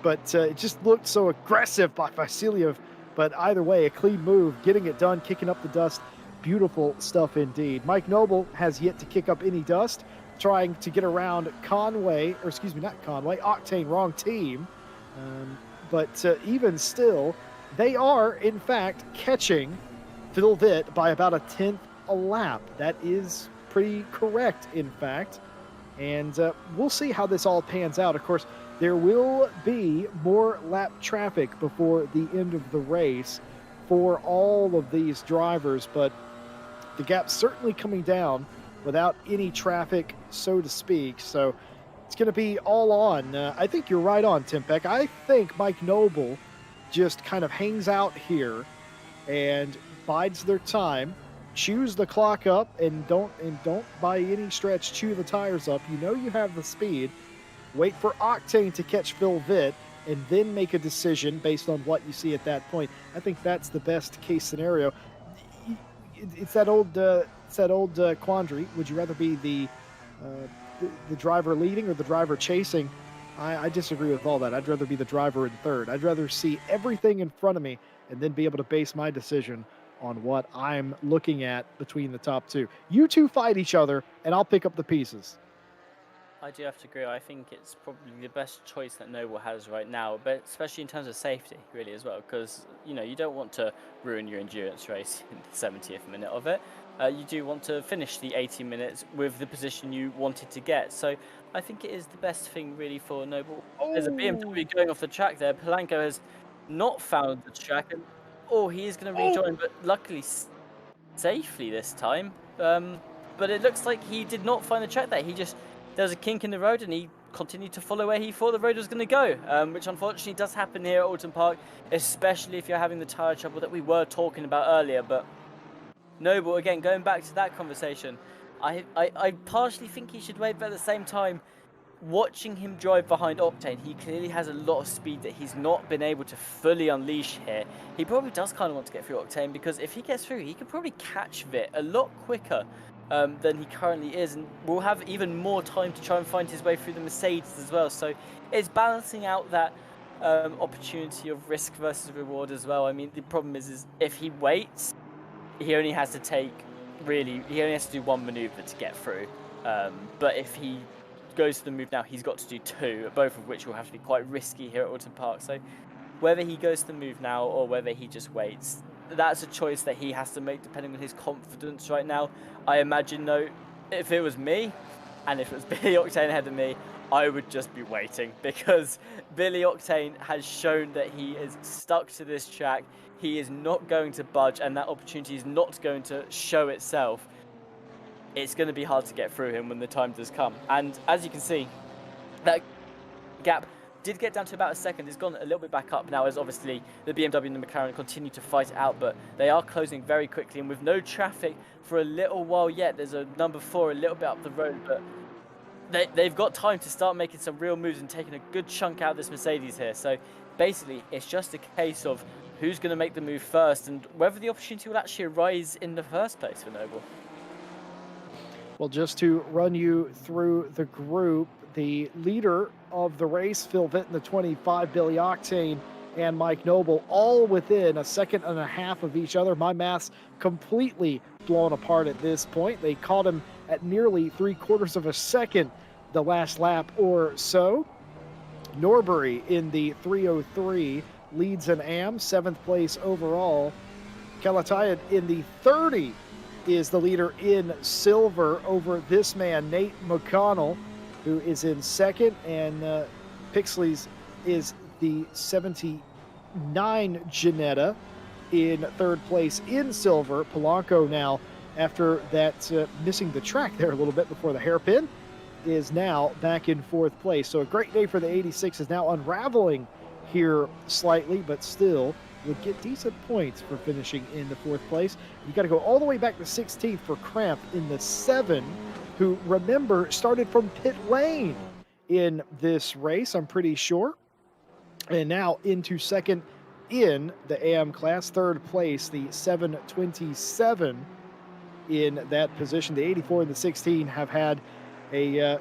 But it just looked so aggressive by Vasiliev. But either way, a clean move, getting it done, kicking up the dust. Beautiful stuff indeed. Mike Noble has yet to kick up any dust, trying to get around Conway, or excuse me, not Conway, Octane, wrong team. But even still, they are, in fact, catching Phil Vitt by about a tenth a lap. That is pretty correct, in fact. And we'll see how this all pans out. Of course, there will be more lap traffic before the end of the race for all of these drivers, but the gap's certainly coming down without any traffic, so to speak. So it's going to be all on. I think you're right on, Tim Peck. I think Mike Noble just kind of hangs out here and bides their time, chews the clock up, and don't by any stretch chew the tires up. You know you have the speed. Wait for Octane to catch Phil Vitt, and then make a decision based on what you see at that point. I think that's the best case scenario. It's that old quandary. Would you rather be the driver leading or the driver chasing? I disagree with all that. I'd rather be the driver in third. I'd rather see everything in front of me and then be able to base my decision on what I'm looking at between the top two. You two fight each other, and I'll pick up the pieces. I do have to agree. I think it's probably the best choice that Noble has right now, but especially in terms of safety, really, as well, because you don't want to ruin your endurance race in the 70th minute of it. You do want to finish the 80 minutes with the position you wanted to get. So I think it is the best thing, really, for Noble. There's a BMW going off the track there. Polanco has not found the track, and he is going to rejoin, but luckily safely this time. But it looks like he did not find the track there. There was a kink in the road, and he continued to follow where he thought the road was going to go, which unfortunately does happen here at Oulton Park, especially if you're having the tyre trouble that we were talking about earlier. But Noble, again, going back to that conversation, I partially think he should wait, but at the same time, watching him drive behind Octane, he clearly has a lot of speed that he's not been able to fully unleash here. He probably does kind of want to get through Octane, because if he gets through, he could probably catch Vitt a lot quicker than he currently is, and will have even more time to try and find his way through the Mercedes as well. So it's balancing out that opportunity of risk versus reward as well. I mean, the problem is if he waits, he only has to do one maneuver to get through. But if he goes to the move now, he's got to do two, both of which will have to be quite risky here at Oulton Park. So whether he goes to the move now or whether he just waits, that's a choice that he has to make depending on his confidence right now. I imagine, though, if it was me and if it was Billy Octane ahead of me, I would just be waiting, because Billy Octane has shown that he is stuck to this track. He is not going to budge, and that opportunity is not going to show itself. It's going to be hard to get through him when the time does come. And as you can see, that gap did get down to about a second. It's gone a little bit back up now, as obviously the BMW and the McLaren continue to fight it out, but they are closing very quickly, and with no traffic for a little while yet. There's a number 4 a little bit up the road, but they've got time to start making some real moves and taking a good chunk out of this Mercedes here. So basically, it's just a case of who's going to make the move first and whether the opportunity will actually arise in the first place for Noble. Well, just to run you through the group, the leader of the race, Phil Vitt in the 25, Billy Octane and Mike Noble, all within a second and a half of each other. My math's completely blown apart at this point. They caught him at nearly 3/4 of a second the last lap or so. Norbury in the 3:03 leads an AM, 7th place overall. Kalatayud in the 30 is the leader in silver over this man, Nate McConnell, who is in second, and Pixley's is the 79 Ginetta in third place in silver. Polanco now, after that missing the track there a little bit before the hairpin, is now back in 4th place. So a great day for the 86 is now unraveling here slightly, but still would get decent points for finishing in the 4th place. You got to go all the way back to 16th for Cramp in the 7, who, remember, started from pit lane in this race, I'm pretty sure. And now into second in the AM class, 3rd place, the 727 in that position. The 84 and the 16 have had a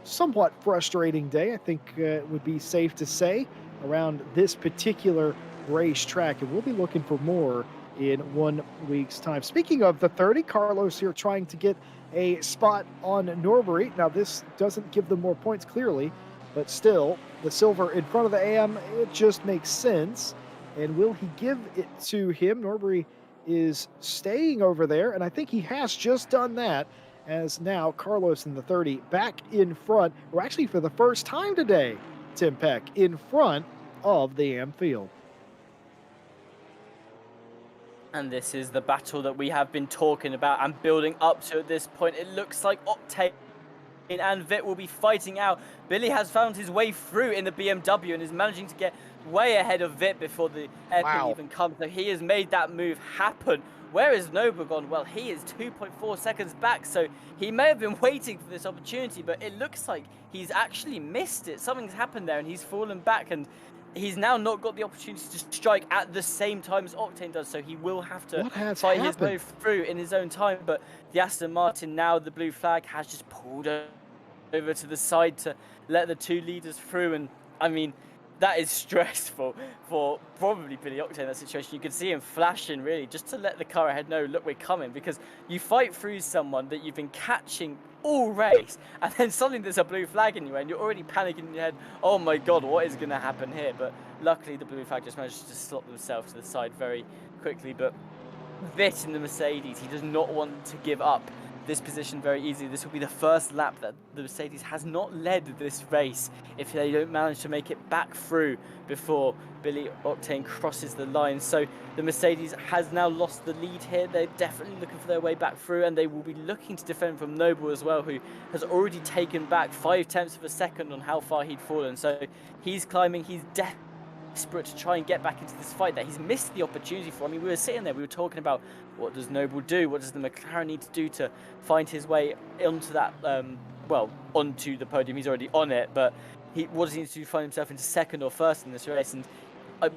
somewhat frustrating day, I think it would be safe to say, around this particular racetrack, and we'll be looking for more in 1 week's time. Speaking of the 30, Carlos here trying to get a spot on Norbury. Now, this doesn't give them more points clearly, but still, the silver in front of the AM, it just makes sense. And will he give it to him? Norbury is staying over there, and I think he has just done that, as now Carlos in the 30 back in front, or actually for the first time today, Tim Peck in front of the AM field. And this is the battle that we have been talking about and building up to at this point. It looks like Octane and Vitt will be fighting out. Billy has found his way through in the BMW and is managing to get way ahead of Vitt before the hairpin even comes. So he has made that move happen. Where is Noble gone? Well, he is 2.4 seconds back, so he may have been waiting for this opportunity, but it looks like he's actually missed it. Something's happened there and he's fallen back, and he's now not got the opportunity to strike at the same time as Octane does, so he will have to fight his way through in his own time. But the Aston Martin, now the blue flag, has just pulled over to the side to let the two leaders through, and I mean, that is stressful for probably Billy Octane in that situation. You could see him flashing, really, just to let the car ahead know, look, we're coming, because you fight through someone that you've been catching all race, and then suddenly there's a blue flag in you, and you're already panicking in your head, oh my god, what is going to happen here? But luckily the blue flag just managed to slot themselves to the side very quickly. But Vitt in the Mercedes, he does not want to give up this position very easily. This will be the first lap that the Mercedes has not led this race if they don't manage to make it back through before Billy Octane crosses the line. So the Mercedes has now lost the lead here. They're definitely looking for their way back through, and they will be looking to defend from Noble as well, who has already taken back 0.5 of a second on how far he'd fallen. So he's climbing, he's desperate to try and get back into this fight that he's missed the opportunity for. I mean, we were sitting there, we were talking about what does Noble do, what does the McLaren need to do to find his way onto that, onto the podium. He's already on it, but what does he need to do to find himself into second or first in this race? And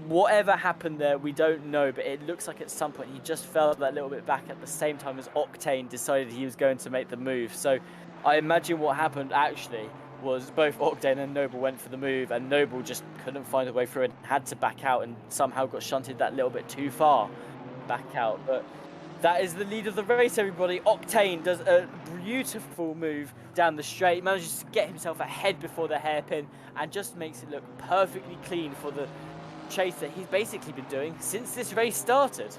whatever happened there, we don't know, but it looks like at some point he just fell that little bit back at the same time as Octane decided he was going to make the move. So I imagine what happened actually was both Octane and Noble went for the move, and Noble just couldn't find a way through and had to back out, and somehow got shunted that little bit too far back out. But that is the lead of the race, everybody. Octane does a beautiful move down the straight, manages to get himself ahead before the hairpin, and just makes it look perfectly clean for the chase that he's basically been doing since this race started.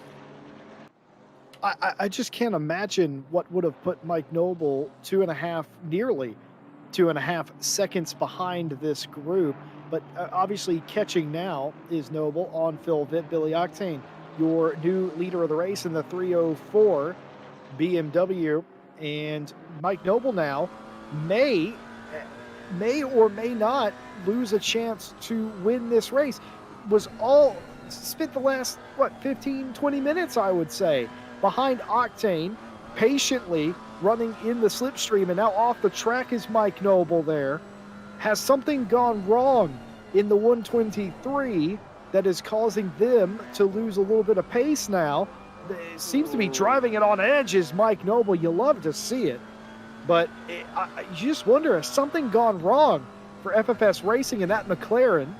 I just can't imagine what would have put Mike Noble nearly 2.5 seconds behind this group. But obviously catching now is Noble on Phil Vitt. Billy Octane, your new leader of the race in the 304 BMW. And Mike Noble now may or may not lose a chance to win this race. Spent the last, 15, 20 minutes, I would say, behind Octane, patiently running in the slipstream, and now off the track is Mike Noble there. Has something gone wrong in the 123 that is causing them to lose a little bit of pace now? It seems to be driving it on edge is Mike Noble. You love to see it. But you just wonder, has something gone wrong for FFS Racing and that McLaren?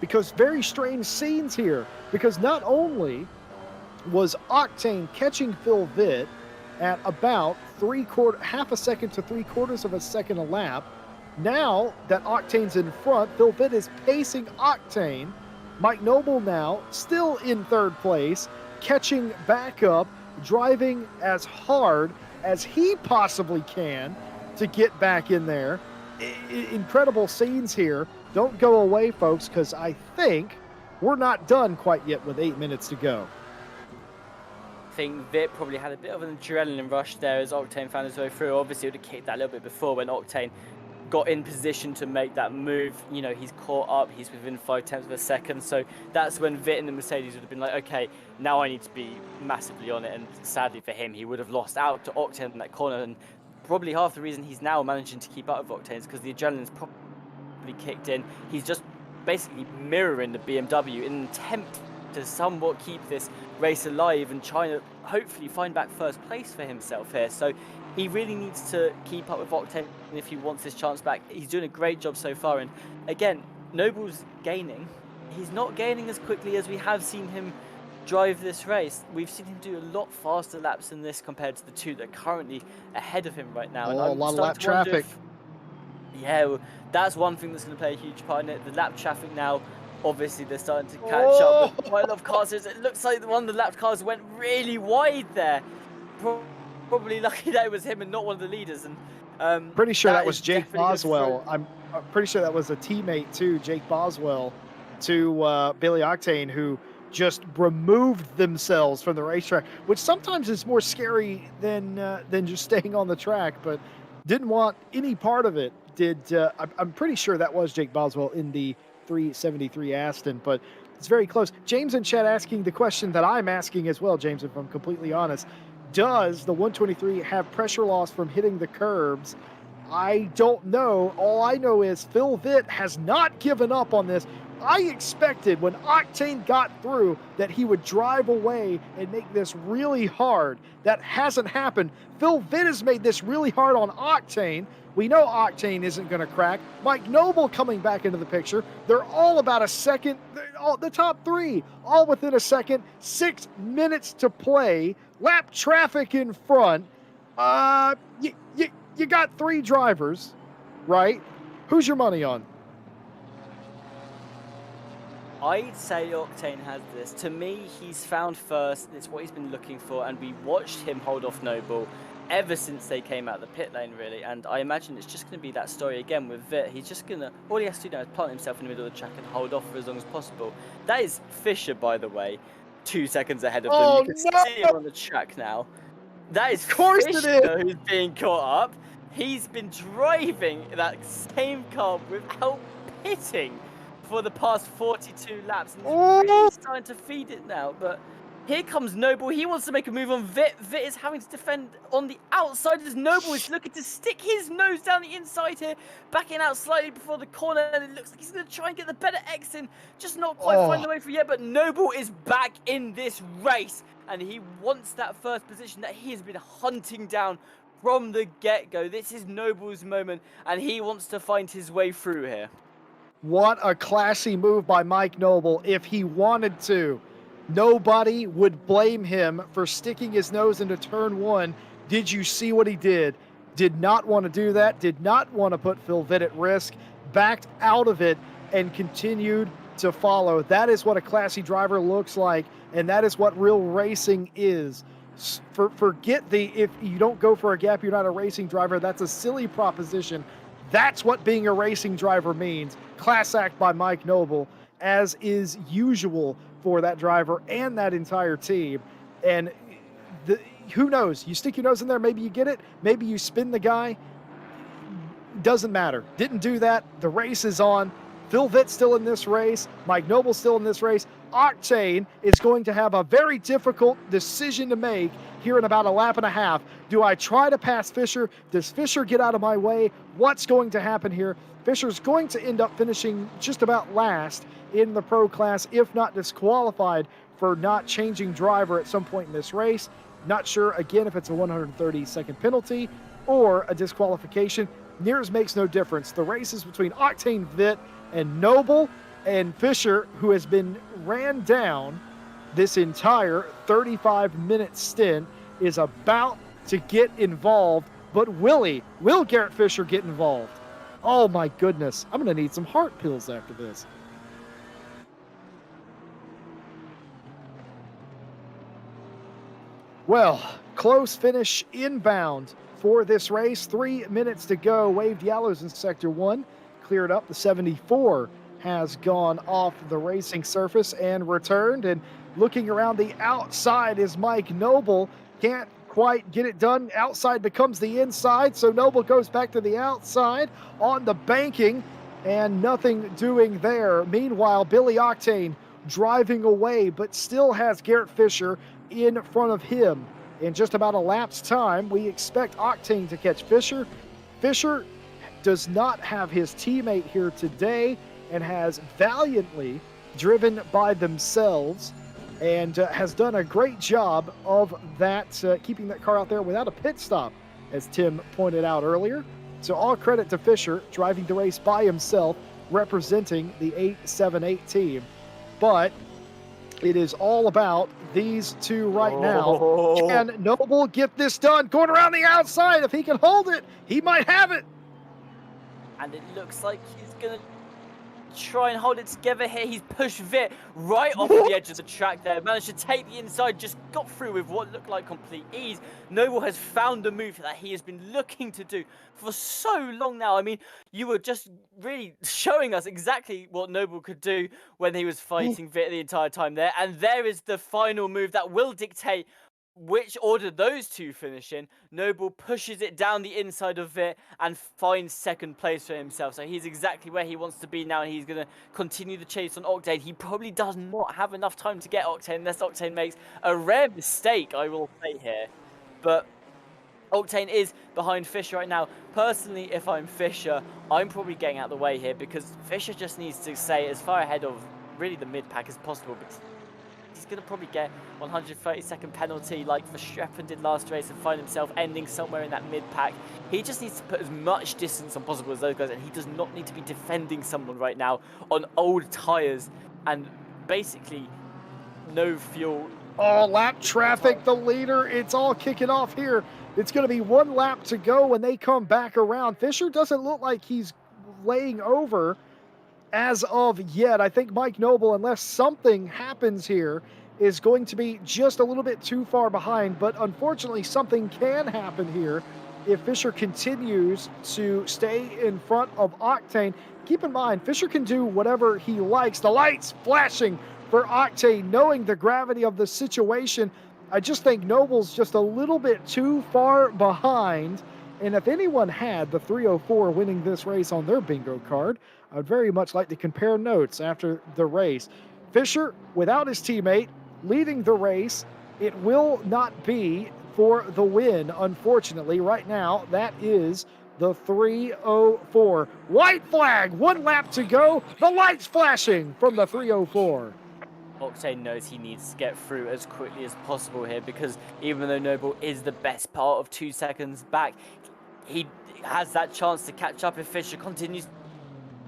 Because very strange scenes here. Because not only was Octane catching Phil Vitt at about half a second to 3/4 of a second a lap. Now that Octane's in front, Phil Vitt is pacing Octane. Mike Noble now still in third place, catching back up, driving as hard as he possibly can to get back in there. Incredible scenes here. Don't go away, folks, because I think we're not done quite yet with 8 minutes to go. I think Vitt probably had a bit of an adrenaline rush there as Octane found his way through. Obviously, it would have kicked that a little bit before when Octane got in position to make that move. You know, he's caught up, he's within 5/10 of a second. So that's when Vitt and the Mercedes would have been like, okay, now I need to be massively on it. And sadly for him, he would have lost out to Octane in that corner. And probably half the reason he's now managing to keep up with Octane is because the adrenaline's probably kicked in. He's just basically mirroring the BMW in an attempt to somewhat keep this race alive and trying to hopefully find back first place for himself here. So he really needs to keep up with Octane if he wants his chance back. He's doing a great job so far, and again, Noble's gaining. He's not gaining as quickly as we have seen him drive this race. We've seen him do a lot faster laps than this compared to the two that are currently ahead of him right now. And a lot of lap traffic. Yeah, well, that's one thing that's going to play a huge part in it. The lap traffic now, obviously they're starting to catch up with quite a lot of cars. It looks like one of the lap cars went really wide there. Probably lucky that it was him and not one of the leaders. And pretty sure that was Jake Boswell. I'm pretty sure that was a teammate too, Jake Boswell, to Billy Octane, who just removed themselves from the racetrack, which sometimes is more scary than just staying on the track, but didn't want any part of it. I'm pretty sure that was Jake Boswell in the 373 Aston, but it's very close. James in chat asking the question that I'm asking as well, James, if I'm completely honest. Does the 123 have pressure loss from hitting the curbs? I don't know. All I know is Phil Vitt has not given up on this. I expected when Octane got through that he would drive away and make this really hard. That hasn't happened. Phil Vitt has made this really hard on Octane. We know Octane isn't going to crack. Mike Noble coming back into the picture. They're all about a second. The top three, all within a second. 6 minutes to play. Lap traffic in front. You got three drivers, right? Who's your money on? I'd say Octane has this. To me, he's found first. It's what he's been looking for, and we watched him hold off Noble ever since they came out of the pit lane, really. And I imagine it's just going to be that story again with Vitt. He's just going to, all he has to do now is plant himself in the middle of the track and hold off for as long as possible. That is Fisher, by the way, 2 seconds ahead of them. You can see him on the track now. That is Fisher who's being caught up. He's been driving that same car without pitting for the past 42 laps, and he's really starting to feed it now. But here comes Noble. He wants to make a move on Vitt. Vitt is having to defend on the outside as Noble is looking to stick his nose down the inside here, backing out slightly before the corner, and it looks like he's going to try and get the better X in, just not quite find the way through yet. But Noble is back in this race, and he wants that first position that he has been hunting down from the get-go. This is Noble's moment, and he wants to find his way through here. What a classy move by Mike Noble. If he wanted to, nobody would blame him for sticking his nose into turn one. Did you see what he did? Did not want to do that, did not want to put Phil Vitt at risk, backed out of it, and continued to follow. That is what a classy driver looks like, and that is what real racing is. Forget if you don't go for a gap, you're not a racing driver. That's a silly proposition. That's what being a racing driver means. Class act by Mike Noble, as is usual for that driver and that entire team. And who knows? You stick your nose in there, maybe you get it, maybe you spin the guy. Doesn't matter. Didn't do that. The race is on. Phil Vitt's still in this race. Mike Noble's still in this race. Oulton is going to have a very difficult decision to make here in about a lap and a half. Do I try to pass Fisher? Does Fisher get out of my way? What's going to happen here? Fisher's going to end up finishing just about last in the pro class, if not disqualified for not changing driver at some point in this race. Not sure, again, if it's a 130-second penalty or a disqualification. Nears makes no difference. The race is between Oulton, Vitt, and Noble, and Fisher, who has been ran down this entire 35-minute stint, is about to get involved. But will Garrett Fisher get involved? Oh my goodness, I'm gonna need some heart pills after this. Well, close finish inbound for this race. 3 minutes to go. Waved yellows in sector 1. Cleared up. The 74 has gone off the racing surface and returned. And looking around the outside is Mike Noble. Can't quite get it done. Outside becomes the inside. So Noble goes back to the outside on the banking and nothing doing there. Meanwhile, Billy Oulton driving away, but still has Garrett Fisher in front of him. In just about a lap's time, we expect Oulton to catch Fisher. Fisher does not have his teammate here today and has valiantly driven by themselves and has done a great job of that, keeping that car out there without a pit stop, as Tim pointed out earlier. So all credit to Fisher driving the race by himself, representing the 878 team. But it is all about these two right now. Can Noble get this done? Going around the outside. If he can hold it, he might have it. And it looks like he's going to try and hold it together here. He's pushed Vitt right off the edge of the track there. Managed to take the inside, just got through with what looked like complete ease. Noble has found a move that he has been looking to do for so long now. I mean, you were just really showing us exactly what Noble could do when he was fighting Vitt the entire time there. And there is the final move that will dictate which order those two finish in. Noble pushes it down the inside of it and finds second place for himself. So he's exactly where he wants to be now, and he's going to continue the chase on Oulton. He probably does not have enough time to get Oulton unless Oulton makes a rare mistake, I will say here. But Oulton is behind Fisher right now. Personally, if I'm Fisher, I'm probably getting out of the way here because Fisher just needs to stay as far ahead of really the mid-pack as possible. Because he's going to probably get 130-second penalty like Verstappen did last race and find himself ending somewhere in that mid-pack. He just needs to put as much distance on possible as those guys, and he does not need to be defending someone right now on old tyres and basically no fuel. Oh, lap traffic, the leader. It's all kicking off here. It's going to be 1 lap to go when they come back around. Fisher doesn't look like he's laying over as of yet. I think Mike Noble, unless something happens here, is going to be just a little bit too far behind. But unfortunately, something can happen here if Fisher continues to stay in front of Oulton. Keep in mind, Fisher can do whatever he likes. The lights flashing for Oulton, knowing the gravity of the situation. I just think Noble's just a little bit too far behind. And if anyone had the 304 winning this race on their bingo card, I would very much like to compare notes after the race. Fisher, without his teammate, leading the race. It will not be for the win, unfortunately. Right now, that is the 304. White flag, 1 lap to go. The lights flashing from the 304. Octane knows he needs to get through as quickly as possible here, because even though Noble is the best part of 2 seconds back, he has that chance to catch up if Fisher continues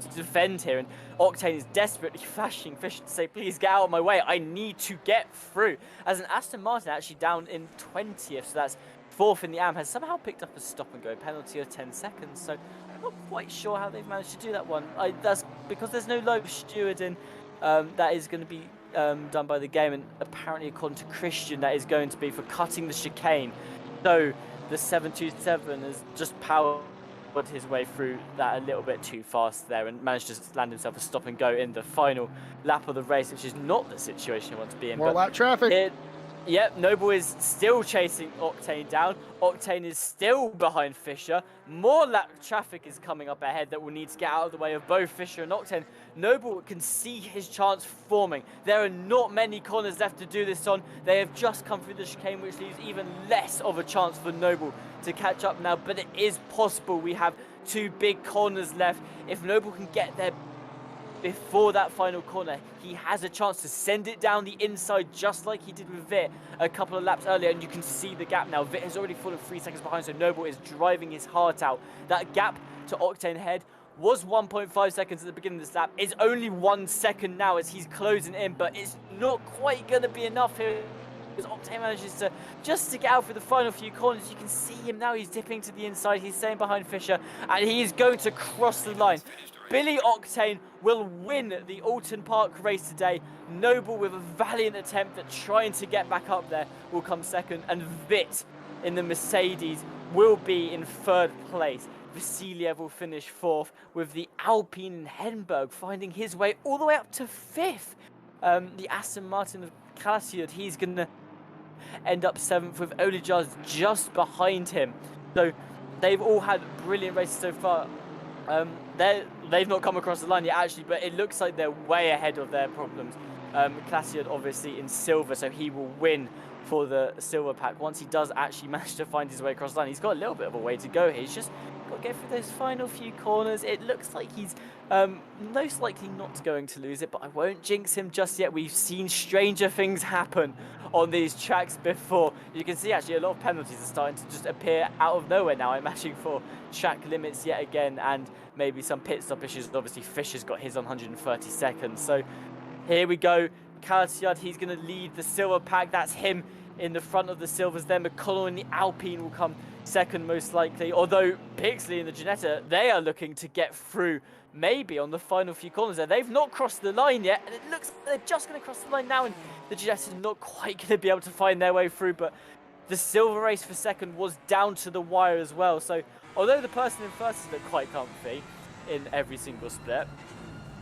to defend here, and Octane is desperately flashing Fisher to say, please get out of my way, I need to get through. As an Aston Martin actually down in 20th, so that's 4th in the AM, has somehow picked up a stop and go penalty of 10 seconds, so I'm not quite sure how they've managed to do that one. That's because there's no low stewarding that is going to be done by the game, and apparently according to Christian that is going to be for cutting the chicane. So the 727 has just powered his way through that a little bit too fast there and managed to land himself a stop and go in the final lap of the race, which is not the situation you want to be in. More lap traffic. Yep, Noble is still chasing Octane down. Octane is still behind Fisher. More lap traffic is coming up ahead that will need to get out of the way of both Fisher and Octane. Noble can see his chance forming. There are not many corners left to do this on. They have just come through the chicane, which leaves even less of a chance for Noble to catch up now. But it is possible. We have 2 big corners left. If Noble can get there before that final corner, he has a chance to send it down the inside just like he did with Vit a couple of laps earlier, and you can see the gap now. Vit has already fallen 3 seconds behind, so Noble is driving his heart out. That gap to Octane head was 1.5 seconds at the beginning of this lap. It's only 1 second now as he's closing in, but it's not quite going to be enough here, because Octane manages to get out for the final few corners. You can see him now, he's dipping to the inside, he's staying behind Fisher, and he is going to cross the line. Billy Octane will win the Oulton Park race today. Noble, with a valiant attempt at trying to get back up there, will come second, and Vit in the Mercedes will be in 3rd place. Vasiliev will finish 4th, with the Alpine in Henberg finding his way all the way up to 5th. The Aston Martin of Calasiud, he's going to end up 7th, with Olijars just behind him. So they've all had brilliant races so far. They've not come across the line yet, actually, but it looks like they're way ahead of their problems. Classiad obviously in silver, so he will win for the silver pack once he does actually manage to find his way across the line. He's got a little bit of a way to go here. He's just got to get through those final few corners. It looks like he's most likely not going to lose it, but I won't jinx him just yet. We've seen stranger things happen on these tracks before. You can see actually a lot of penalties are starting to just appear out of nowhere now. I'm matching for track limits yet again, and maybe some pit stop issues. Obviously Fisher's got his on 130 seconds. So here we go. Calasiad, he's going to lead the silver pack. That's him in the front of the silvers. Then McConnell in the Alpine will come second most likely. Although Pixley and the Ginetta, they are looking to get through maybe on the final few corners there. They've not crossed the line yet, and it looks like they're just going to cross the line now, and the Ginetta's not quite going to be able to find their way through. But the silver race for second was down to the wire as well. So although the person in first has looked quite comfy in every single split,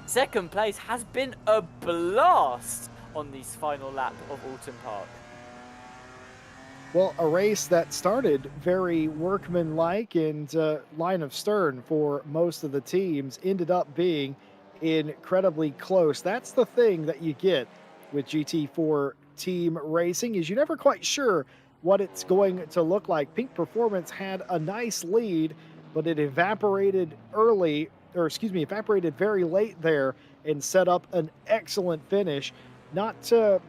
second place has been a blast on this final lap of Oulton Park. Well, a race that started very workmanlike and line of stern for most of the teams ended up being incredibly close. That's the thing that you get with GT4 team racing, is you're never quite sure what it's going to look like. Pink Performance had a nice lead, but it evaporated evaporated very late there and set up an excellent finish. Not to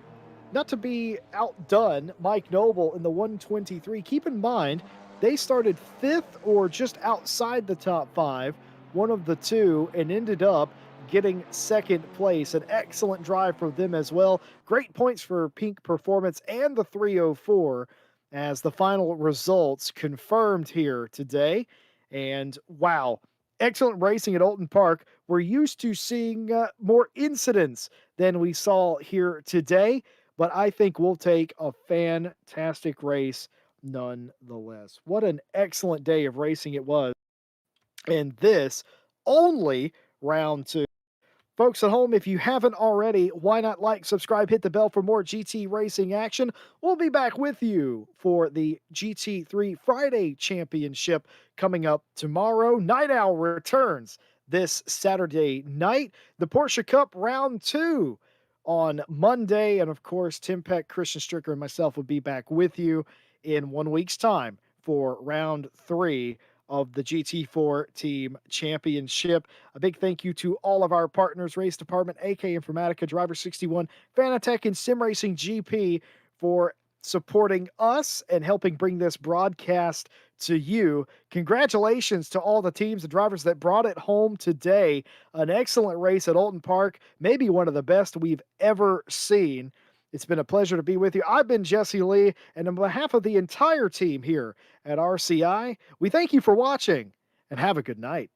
be outdone, Mike Noble in the 123. Keep in mind, they started 5th or just outside the top 5, one of the two, and ended up getting 2nd place. An excellent drive for them as well. Great points for Pink Performance and the 304 as the final results confirmed here today. And wow, excellent racing at Oulton Park. We're used to seeing more incidents than we saw here today, but I think we'll take a fantastic race nonetheless. What an excellent day of racing it was. And this only round 2. Folks at home, if you haven't already, why not like, subscribe, hit the bell for more GT racing action? We'll be back with you for the GT3 Friday Championship coming up tomorrow. Night Owl returns this Saturday night. The Porsche Cup Round 2 on Monday. And of course, Tim Peck, Christian Stricker, and myself will be back with you in 1 week's time for Round 3 of the GT4 Team Championship. A big thank you to all of our partners, Race Department, AK Informatica, Driver 61, Fanatec, and Sim Racing GP for supporting us and helping bring this broadcast to you. Congratulations to all the teams and drivers that brought it home today. An excellent race at Oulton Park, maybe one of the best we've ever seen. It's been a pleasure to be with you. I've been Jesse Lee, and on behalf of the entire team here at RCI, we thank you for watching and have a good night.